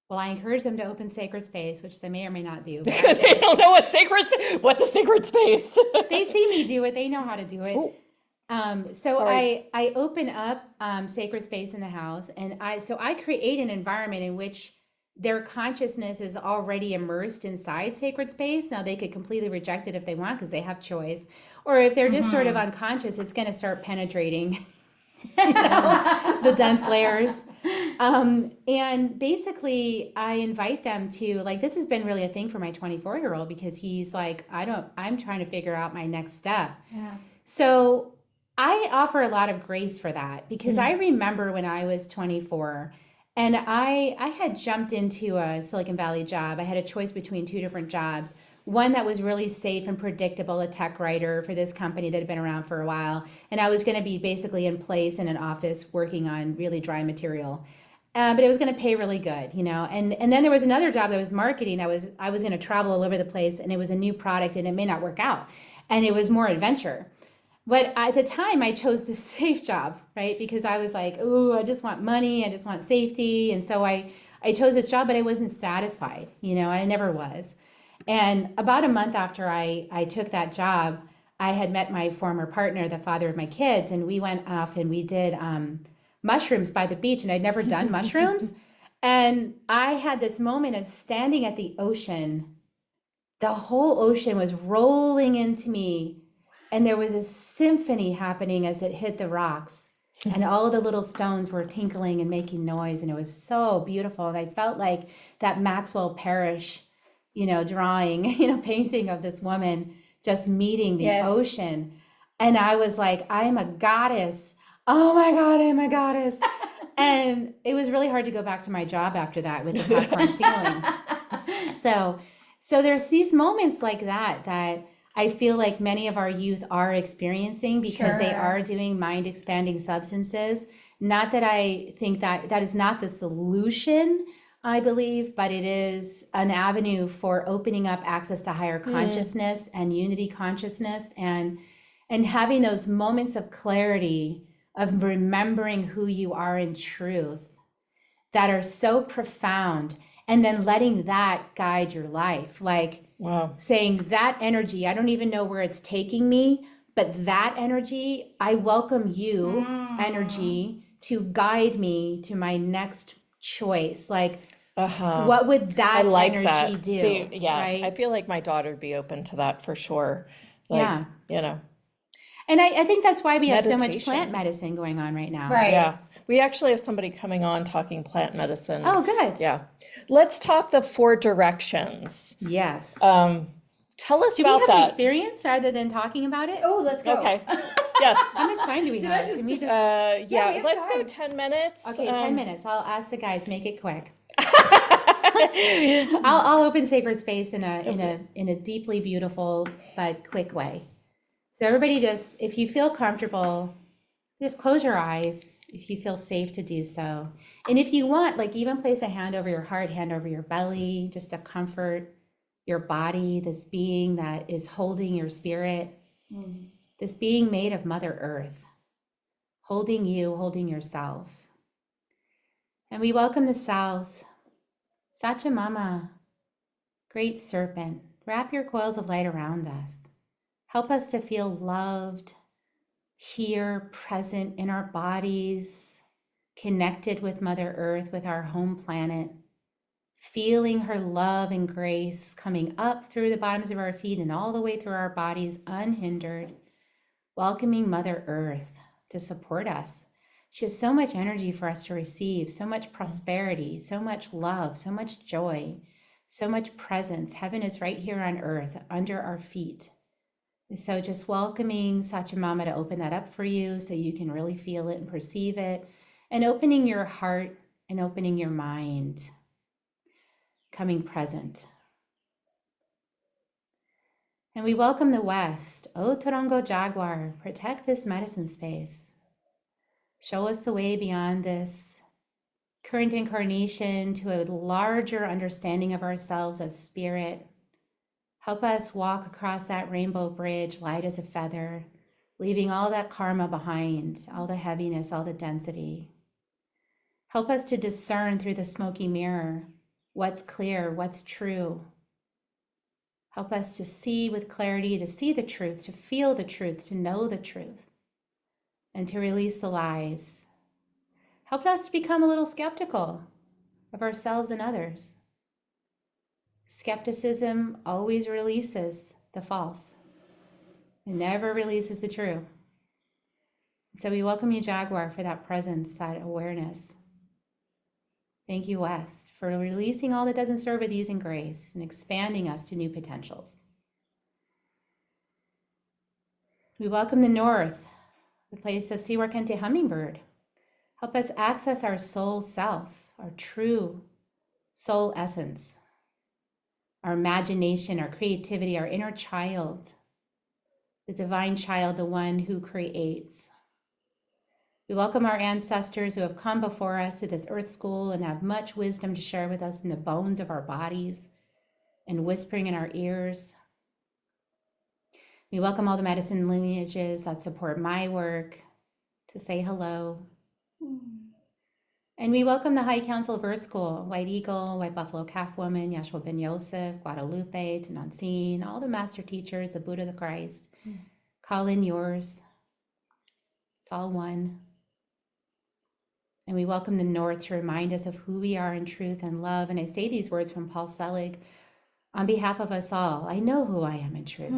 open sacred space, which they may or may not do. Because they don't know what's a sacred space. They see me do it. They know how to do it. Ooh. So I open up sacred space in the house, and I create an environment in which their consciousness is already immersed inside sacred space. Now they could completely reject it if they want, because they have choice, or if they're just sort of unconscious, it's going to start penetrating the dense layers. And basically I invite them to, like, this has been really a thing for my 24-year-old, because he's like, I'm trying to figure out my next step. Yeah. So I offer a lot of grace for that, because I remember when I was 24 and I had jumped into a Silicon Valley job. I had a choice between two different jobs. One that was really safe and predictable, a tech writer for this company that had been around for a while. And I was going to be basically in place in an office working on really dry material. But it was going to pay really good, And then there was another job that was marketing. I was going to travel all over the place, and it was a new product, and it may not work out. And it was more adventure. But at the time, I chose the safe job, right? Because I was like, oh, I just want money. I just want safety. And so I chose this job, but I wasn't satisfied, I never was. And about a month after I took that job, I had met my former partner, the father of my kids, and we went off and we did mushrooms by the beach, and I'd never done mushrooms. And I had this moment of standing at the ocean. The whole ocean was rolling into me, and there was a symphony happening as it hit the rocks, and all the little stones were tinkling and making noise, and it was so beautiful. And I felt like that Maxwell Parrish, drawing, painting of this woman just meeting the ocean. And I was like, I am a goddess. Oh my God, I am a goddess. And it was really hard to go back to my job after that with the popcorn ceiling. So there's these moments like that I feel like many of our youth are experiencing, because they are doing mind expanding substances. Not that I think that is not the solution, I believe, but it is an avenue for opening up access to higher consciousness and unity consciousness, and having those moments of clarity of remembering who you are in truth that are so profound. and then letting that guide your life. Like Wow. saying that energy, I don't even know where it's taking me, but that energy, I welcome you, energy, to guide me to my next choice. Like, Uh-huh. what would I that like energy that. do? See, yeah, I Right? feel like my daughter would be open to that for sure. Like, Yeah. you know, And I think that's why we have so much plant meditation. medicine going on right now. Right. Yeah. We actually have somebody coming on talking plant medicine. Oh, good. Yeah. Let's talk the 4 directions. Yes. Tell us Do we about have an that. experience rather than talking about it? Oh, let's go. Okay. Yes. How much time do we Did I have? just- Can we just? Yeah, Yeah, we have let's go time. 10 minutes. Okay, 10 minutes. I'll ask the guys, make it quick. minutes. I'll open sacred space in a deeply beautiful but quick way. So everybody just, if you feel comfortable, just close your eyes if you feel safe to do so. And if you want, like even place a hand over your heart, hand over your belly, just to comfort your body, this being that is holding your spirit, this being made of Mother Earth, holding you, holding yourself. And we welcome the South, Sachamama, Great Serpent, wrap your coils of light around us. Help us to feel loved, here, present in our bodies, connected with Mother Earth, with our home planet, feeling her love and grace coming up through the bottoms of our feet and all the way through our bodies unhindered, welcoming Mother Earth to support us. She has so much energy for us to receive, so much prosperity, so much love, so much joy, so much presence. Heaven is right here on earth, under our feet. So just welcoming Sachamama to open that up for you so you can really feel it and perceive it, and opening your heart and opening your mind, coming present. And we welcome the West. O Tarongo Jaguar, protect this medicine space. Show us the way beyond this current incarnation to a larger understanding of ourselves as spirit. Help us walk across that rainbow bridge, light as a feather, leaving all that karma behind, all the heaviness, all the density. Help us to discern through the smoky mirror what's clear, what's true. Help us to see with clarity, to see the truth, to feel the truth, to know the truth, and to release the lies. Help us to become a little skeptical of ourselves and others. Skepticism always releases the false. It never releases the true. So we welcome you, Jaguar, for that presence, that awareness. Thank you, West, for releasing all that doesn't serve with ease and grace and expanding us to new potentials. We welcome the North, the place of Kerri Hummingbird. Help us access our soul self, our true soul essence, our imagination, our creativity, our inner child, the divine child, the one who creates. We welcome our ancestors who have come before us to this earth school and have much wisdom to share with us in the bones of our bodies and whispering in our ears. We welcome all the medicine lineages that support my work to say hello. And we welcome the High Council of Earth School, White Eagle, White Buffalo Calf Woman, Yeshua Ben Yosef, Guadalupe, Tenantzin, all the master teachers, the Buddha, the Christ. Call in yours. It's all one. And we welcome the North to remind us of who we are in truth and love. And I say these words from Paul Selig on behalf of us all. I know who I am in truth.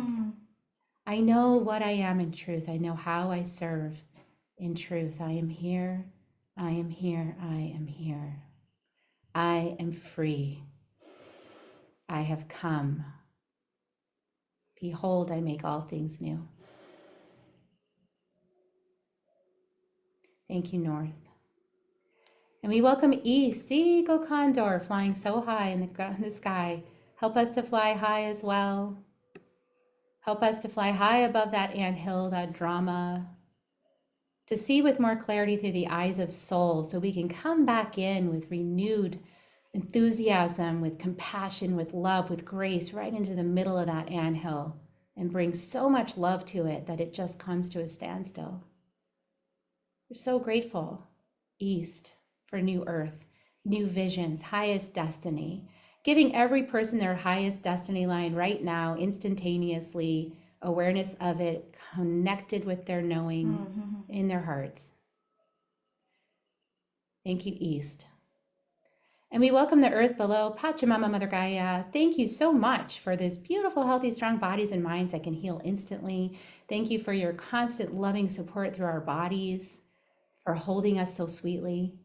I know what I am in truth. I know how I serve in truth. I am here. I am here. I am here. I am free. I have come. Behold, I make all things new. Thank you, North. And we welcome East, Eagle Condor, flying so high in the sky. Help us to fly high as well. Help us to fly high above that anthill, that drama, to see with more clarity through the eyes of soul so we can come back in with renewed enthusiasm, with compassion, with love, with grace, right into the middle of that anthill and bring so much love to it that it just comes to a standstill. We're so grateful, East, for new earth. new visions, highest destiny, giving every person their highest destiny line right now, instantaneously, awareness of it, connected with their knowing in their hearts. Thank you, East. And we welcome the earth below, Pachamama Mother Gaia. Thank you so much for this beautiful, healthy, strong bodies and minds that can heal instantly. Thank you for your constant loving support through our bodies, for holding us so sweetly.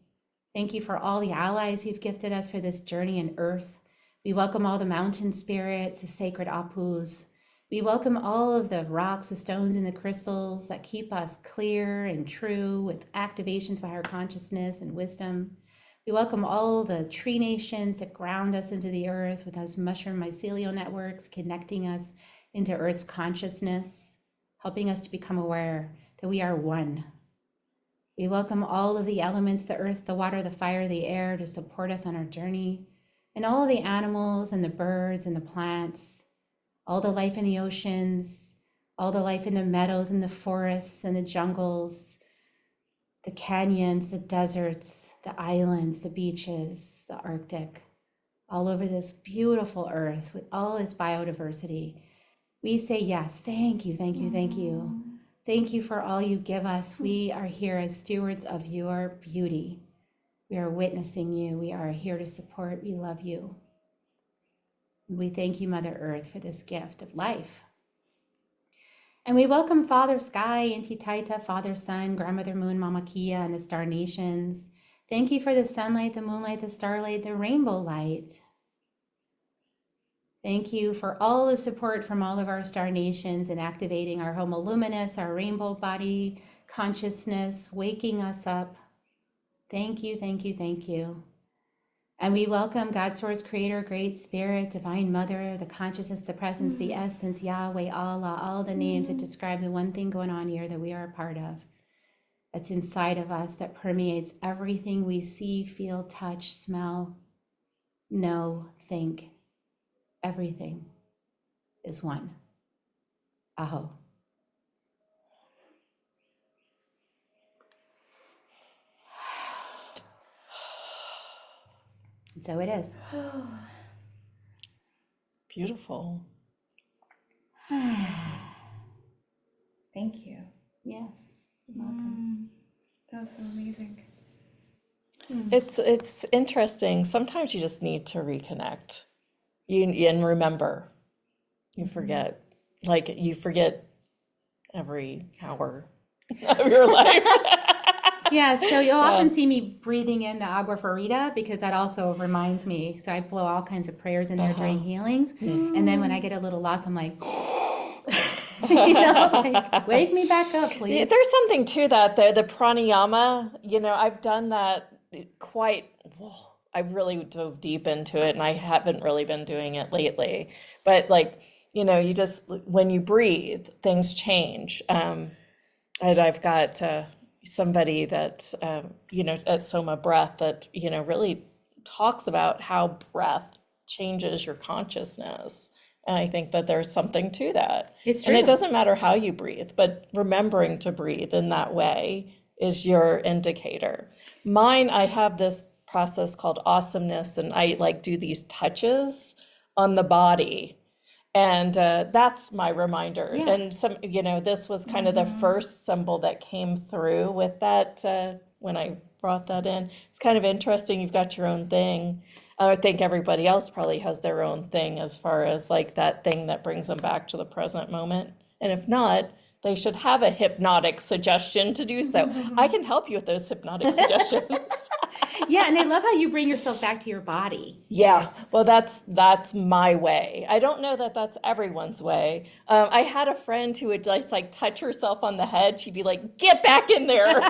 Thank you for all the allies you've gifted us for this journey in earth. We welcome all the mountain spirits, the sacred apus. We welcome all of the rocks, the stones, and the crystals that keep us clear and true with activations of higher consciousness and wisdom. We welcome all the tree nations that ground us into the earth with those mushroom mycelial networks, connecting us into Earth's consciousness, helping us to become aware that we are one. We welcome all of the elements, the earth, the water, the fire, the air, to support us on our journey, and all of the animals and the birds and the plants, all the life in the oceans, all the life in the meadows and the forests and the jungles, the canyons, the deserts, the islands, the beaches, the Arctic, all over this beautiful earth with all its biodiversity. We say yes, thank you, thank you, thank you. Thank you for all you give us. We are here as stewards of your beauty. We are witnessing you. We are here to support. We love you. We thank you, Mother Earth, for this gift of life. And we welcome Father Sky, Auntie Taita, Father Sun, Grandmother Moon, Mama Kia, and the Star Nations. Thank you for the sunlight, the moonlight, the starlight, the rainbow light. Thank you for all the support from all of our Star Nations in activating our Homo Luminous, our rainbow body consciousness, waking us up. Thank you, thank you, thank you. And we welcome God Source Creator, Great Spirit, Divine Mother, the consciousness, the presence, the essence, Yahweh, Allah, all the names that describe the one thing going on here that we are a part of, that's inside of us, that permeates everything we see, feel, touch, smell, know, think. Everything is one. Aho. And so it is. Beautiful. Thank you. Yes. Welcome. That was so amazing. It's interesting. Sometimes you just need to reconnect. And remember, you forget, like you forget every hour of your life. Yeah, so you'll often see me breathing in the agua farita because that also reminds me. So I blow all kinds of prayers in there during healings. And then when I get a little lost, I'm like, like, wake me back up, please. Yeah, there's something to that there. The pranayama, I've done that I really dove deep into it, and I haven't really been doing it lately. But you just, when you breathe, things change. And I've got somebody that, at Soma Breath that, really talks about how breath changes your consciousness. And I think that there's something to that. It's true. And it doesn't matter how you breathe, but remembering to breathe in that way is your indicator. Mine, I have this process called awesomeness, and I do these touches on the body. And that's my reminder. Yeah. And this was kind of the first symbol that came through with that when I brought that in. It's kind of interesting. You've got your own thing. I think everybody else probably has their own thing as far as that thing that brings them back to the present moment. And if not, they should have a hypnotic suggestion to do so. I can help you with those hypnotic suggestions. Yeah, and I love how you bring yourself back to your body. Yes. Well, that's my way. I don't know that that's everyone's way. I had a friend who would touch herself on the head. She'd be like, "Get back in there."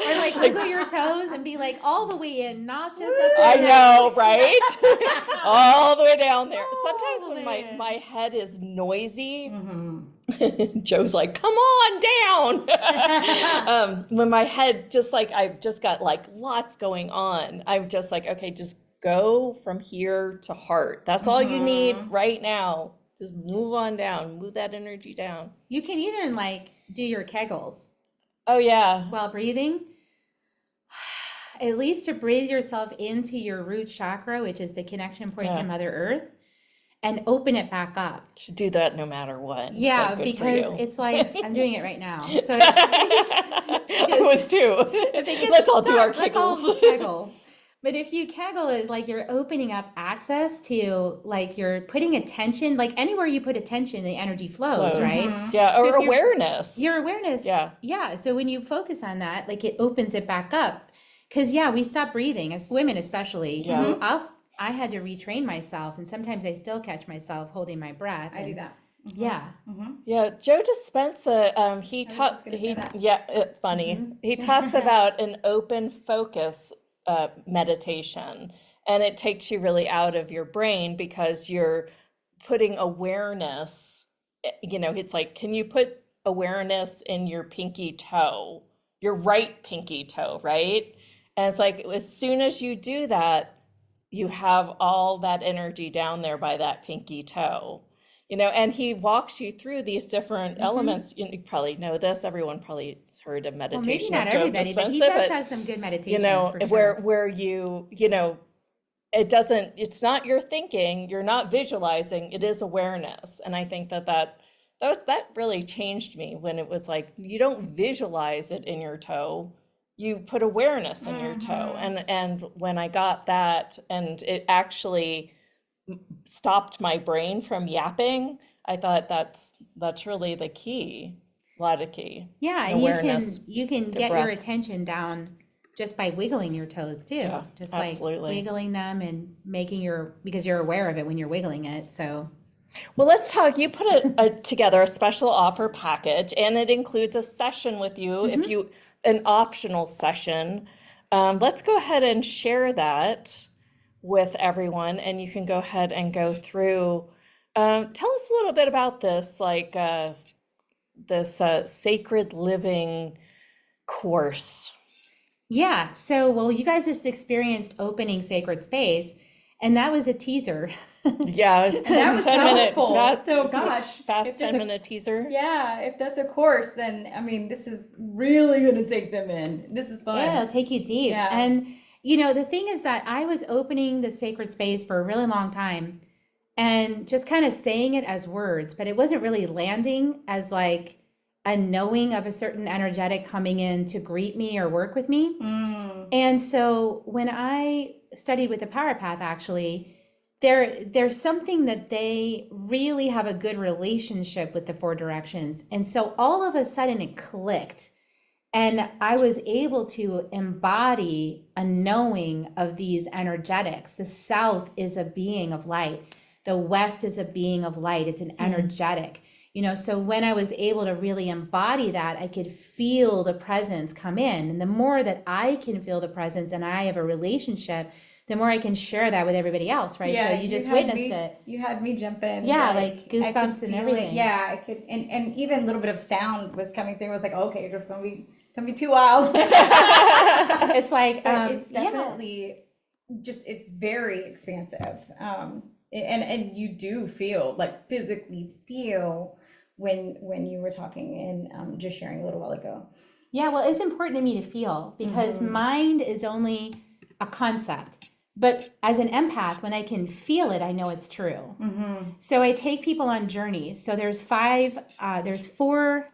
Or wiggle your toes and be all the way in, not just up I and down. know, right? All the way down there. Sometimes when my head is noisy, Joe's like, "Come on down." When my head I've just got lots going on, I'm just okay, just go from here to heart. That's all you need right now. Just move on down, move that energy down. You can either do your kegels Oh yeah. while breathing. at least to breathe yourself into your root chakra, which is the connection point to Yeah. Mother Earth, and open it back up. You should do that no matter what. It's Yeah, like good for because you. it's like I'm doing it right now. So I was too. if it gets Let's all do our stuck, let's all kegels. kegel. But if you kegel, it's like you're opening up access to, like, you're putting attention, like anywhere you put attention, the energy flows, Flows. right? Yeah, So or if you're- awareness. Your awareness. Yeah. Yeah. So when you focus on that, like, it opens it back up. Because, yeah, we stop breathing, as women especially. Yeah. I had to retrain myself, and sometimes I still catch myself holding my breath. I do and- that. Yeah. Yeah, Joe Dispenza, he was taught, just gonna say that. funny. He talks about an open focus meditation, and it takes you really out of your brain because you're putting awareness, it's like, can you put awareness in your pinky toe, your right pinky toe, right? And it's like, as soon as you do that, you have all that energy down there by that pinky toe. And he walks you through these different elements. You probably know this. Everyone probably has heard of Well, maybe meditation not of Joe everybody, but he Dispenza, does have some good meditations for sure. where you, it's not your thinking, you're not visualizing, it is awareness. And I think that really changed me when it was like, you don't visualize it in your toe, you put awareness in your toe. And when I got that, and it actually stopped my brain from yapping, I thought that's really the key, a lot of key. Yeah, and awareness, you can the get your breath. attention down just by wiggling your toes too. Yeah, just absolutely. like wiggling them and making because you're aware of it when you're wiggling it. So Well, let's talk. You put together a special offer package, and it includes a session with you, an optional session. Let's go ahead and share that with everyone, and you can go ahead and go through. Tell us a little bit about this, like this sacred living course. yeah, so well, you guys just experienced opening sacred space, and that was a teaser. Yeah, it was And that was 10-minute powerful. fast, So gosh, fast if there's 10-minute teaser. Yeah, if that's a course, then I mean, this is really gonna take them in. This is fun. Yeah, it'll take you deep. Yeah. And the thing is that I was opening the sacred space for a really long time and just kind of saying it as words, but it wasn't really landing as like a knowing of a certain energetic coming in to greet me or work with me. And so when I studied with the Power Path, actually, there's something that they really have a good relationship with the four directions. And so all of a sudden it clicked. And I was able to embody a knowing of these energetics. The South is a being of light. The West is a being of light. It's an energetic. So when I was able to really embody that, I could feel the presence come in. And the more that I can feel the presence and I have a relationship, the more I can share that with everybody else, right? Yeah, so you just had witnessed me- it. You had me jump in. Yeah, like goosebumps I could and feel it. everything. Yeah, I could, and even a little bit of sound was coming through. I was like, okay, just don't be too wild. It's like, But it's yeah. definitely it's very expansive. And you do feel, like, physically feel when you were talking and just sharing a little while ago. Yeah, well, it's important to me to feel because mind is only a concept. But as an empath, when I can feel it, I know it's true. So I take people on journeys. So there's 4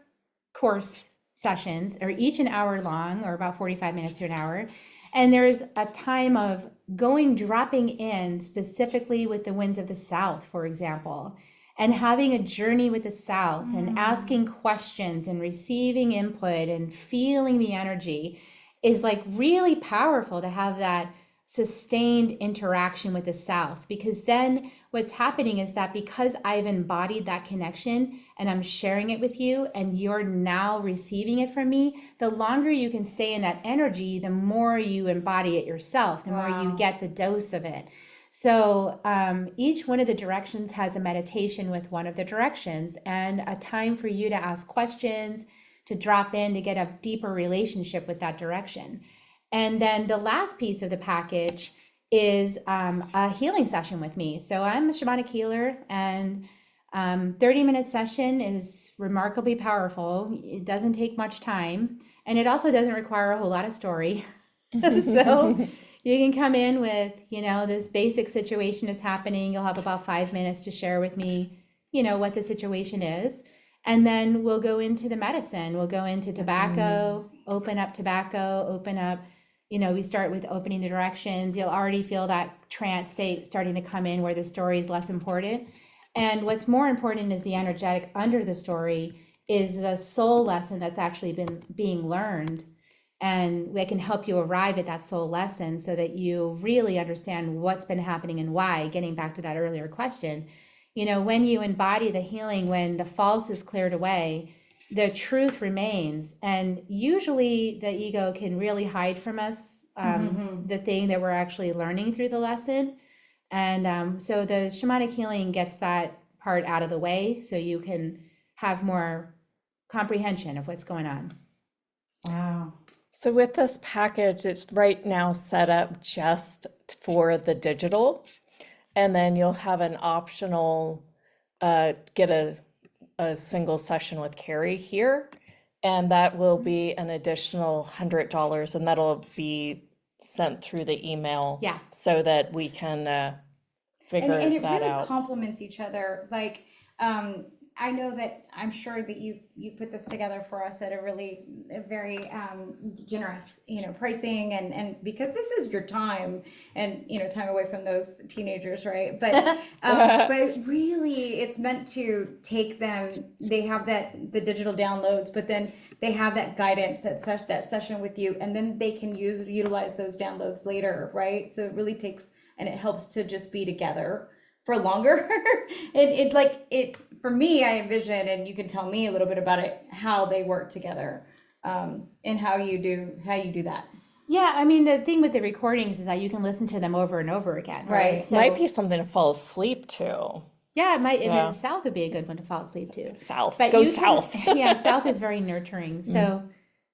course sessions, or each an hour long, or about 45 minutes to an hour. And there's a time of dropping in specifically with the winds of the South, for example, and having a journey with the South and asking questions and receiving input and feeling the energy is like really powerful to have that sustained interaction with the South. Because then what's happening is that because I've embodied that connection and I'm sharing it with you and you're now receiving it from me, the longer you can stay in that energy, the more you embody it yourself, the more you get the dose of it. So each one of the directions has a meditation with one of the directions and a time for you to ask questions, to drop in, to get a deeper relationship with that direction. And then the last piece of the package is a healing session with me. So I'm a shamanic healer, and 30-minute session is remarkably powerful. It doesn't take much time, and it also doesn't require a whole lot of story. So you can come in with, this basic situation is happening. You'll have about 5 minutes to share with me, what the situation is. And then we'll go into the medicine. We'll go into tobacco, open up, we start with opening the directions. You'll already feel that trance state starting to come in where the story is less important. And what's more important is the energetic under the story is the soul lesson that's actually been being learned. And we can help you arrive at that soul lesson so that you really understand what's been happening and why, getting back to that earlier question. When you embody the healing, when the false is cleared away, the truth remains. And usually the ego can really hide from us the thing that we're actually learning through the lesson. And so the shamanic healing gets that part out of the way so you can have more comprehension of what's going on. Wow. So with this package, it's right now set up just for the digital, and then you'll have an optional, get a single session with Kerri here, and that will be an additional $100, and that'll be sent through the email. Yeah. So that we can figure And it that really out. complements each other. Like, I know that I'm sure that you put this together for us at a very generous, pricing, and because this is your time and, time away from those teenagers, right? But really it's meant to take them, they have the digital downloads, but then they have that guidance, that session with you, and then they can utilize those downloads later, right? So it really takes, and it helps to just be together for longer. For me, I envision, and you can tell me a little bit about it, how they work together, and how you do that. Yeah, I mean, the thing with the recordings is that you can listen to them over and over again, right? Right. So, Might be something to fall asleep to. yeah, it might. I Yeah. mean, south would be a good one to fall asleep to. South. But Go you can- south. yeah, south is very nurturing. So,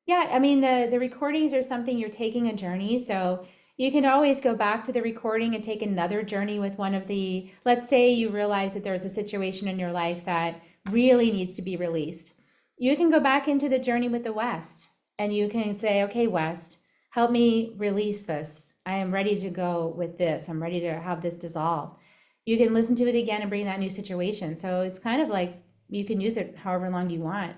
yeah, I mean, the recordings are something, you're taking a journey. So you can always go back to the recording and take another journey with one of the, let's say you realize that there's a situation in your life that really needs to be released. You can go back into the journey with the West and you can say, okay, West, help me release this. I am ready to go with this. I'm ready to have this dissolve. You can listen to it again and bring that new situation. So it's kind of like you can use it however long you want.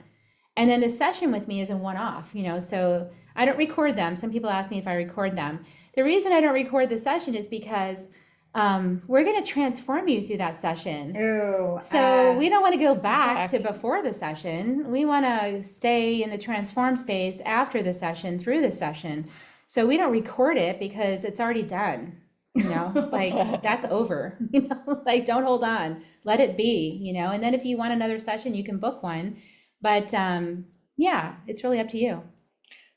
And then the session with me is a one-off, so I don't record them. Some people ask me if I record them. The reason I don't record the session is because we're going to transform you through that session. Ooh. So we don't want to go back to before the session. We want to stay in the transform space after the session, through the session. So we don't record it because it's already done. Like that's over, like don't hold on, let it be, and then if you want another session, you can book one. But yeah, it's really up to you.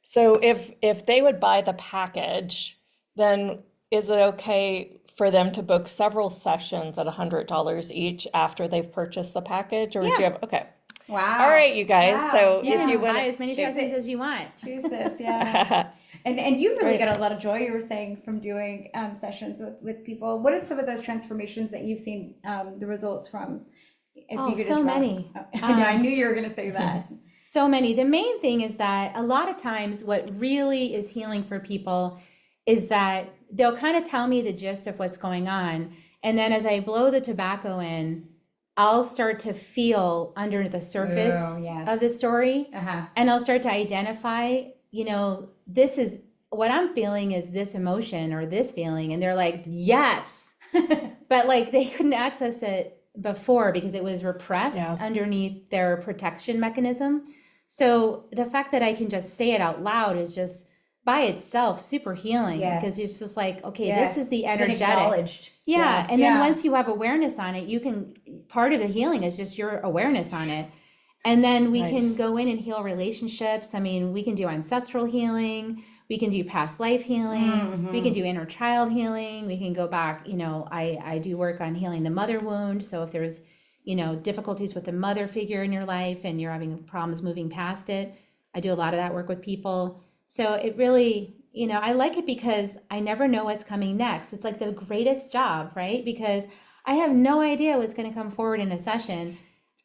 So if they would buy the package, then is it okay for them to book several sessions at $100 each after they've purchased the package? Or would you have, okay. Wow. All right, you guys. Wow. So You if can you buy want as many choose sessions it. as you want. Choose this, yeah. And you really Right. got a lot of joy, you were saying, from doing sessions with people. What are some of those transformations that you've seen the results from? If Oh, you could so just many. I knew you were going to say that. So many. The main thing is that a lot of times what really is healing for people is that they'll kind of tell me the gist of what's going on. And then as I blow the tobacco in, I'll start to feel under the surface Oh, yes. of the story. Uh-huh. And I'll start to identify, this is what I'm feeling is this emotion or this feeling. And they're like, yes. But like they couldn't access it before because it was repressed underneath their protection mechanism. So the fact that I can just say it out loud is just by itself super healing, because it's just like, okay, this is the It's been energetic. acknowledged. Yeah. And then once you have awareness on it, part of the healing is just your awareness on it. And then we can go in and heal relationships. I mean, we can do ancestral healing. We can do past life healing. We can do inner child healing. We can go back, I do work on healing the mother wound. So if there's, difficulties with the mother figure in your life and you're having problems moving past it, I do a lot of that work with people. So it really, I like it because I never know what's coming next. It's like the greatest job, right? Because I have no idea what's going to come forward in a session.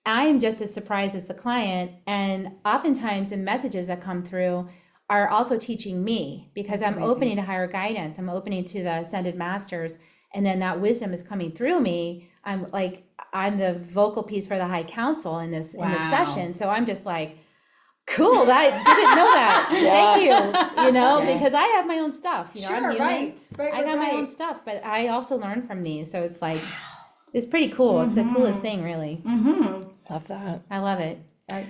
I'm just as surprised as the client. And oftentimes the messages that come through are also teaching me, because That's I'm amazing. opening to higher guidance. I'm opening to the ascended masters, and then that wisdom is coming through me. I'm the vocal piece for the high council in this Wow. session. So I'm just like, cool, I didn't know that. Thank you. You know, Yeah. because I have my own stuff. You know, I'm Sure, human. right. I got my own stuff, but I also learn from these. So it's like, it's pretty cool. It's the coolest thing, really. Mm-hmm. Love that. I love it.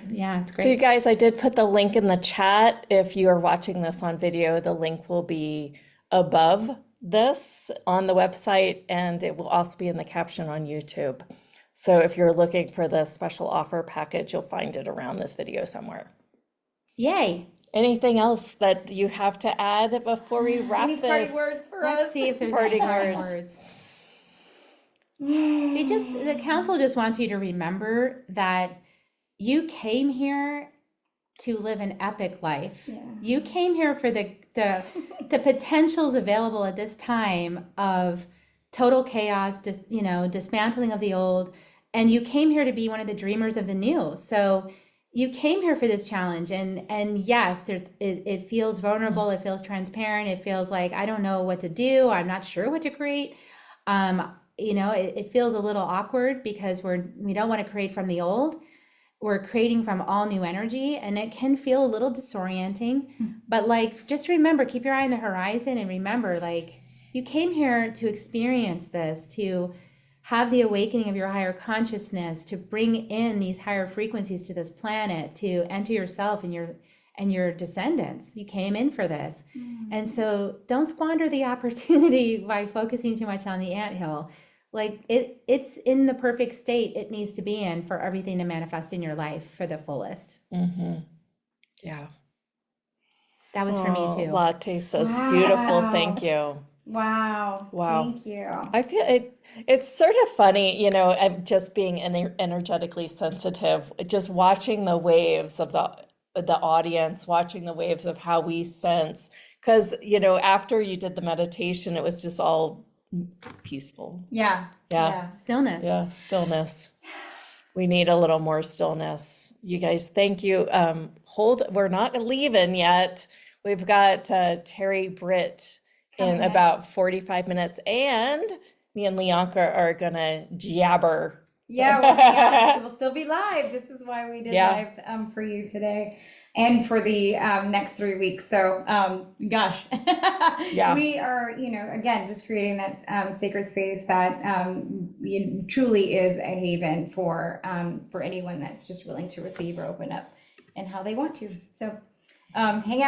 Yeah, it's So you great. guys, I did put the link in the chat. If you are watching this on video, the link will be above this on the website, and it will also be in the caption on YouTube. So if you're looking for the special offer package, you'll find it around this video somewhere. Yay. Anything else that you have to add before we wrap Any this? parting words for Let's us? see if there's Parting any parting words. words. The council just wants you to remember that you came here to live an epic life. Yeah. You came here for the potentials available at this time of total chaos, dismantling of the old, and you came here to be one of the dreamers of the new. So you came here for this challenge, and yes, it feels vulnerable, it feels transparent, it feels like I don't know what to do, I'm not sure what to create. It feels a little awkward because we don't want to create from the old. We're creating from all new energy, and it can feel a little disorienting, but just remember, keep your eye on the horizon, and remember, you came here to experience this, to have the awakening of your higher consciousness, to bring in these higher frequencies to this planet, to enter yourself and your descendants. You came in for this. And so don't squander the opportunity by focusing too much on the anthill. It's in the perfect state it needs to be in for everything to manifest in your life for the fullest. Yeah. That was for me too. Latte says beautiful. Wow. Thank you. Wow. Wow. Thank you. I feel it's sort of funny, I'm just being energetically sensitive, just watching the waves of the audience, watching the waves of how we sense. Because, after you did the meditation, it was just all peaceful. Yeah. Yeah. Stillness. Yeah, stillness. We need a little more stillness. You guys, thank you. We're not leaving yet. We've got Terry Britt in Coming about next. 45 minutes, and me and Leonka are gonna jabber. Yeah, so we'll still be live. This is why we did Yeah. live for you today and for the next 3 weeks. So, gosh, Yeah. we are, again, just creating that sacred space that truly is a haven for anyone that's just willing to receive or open up and how they want to. So, hang out.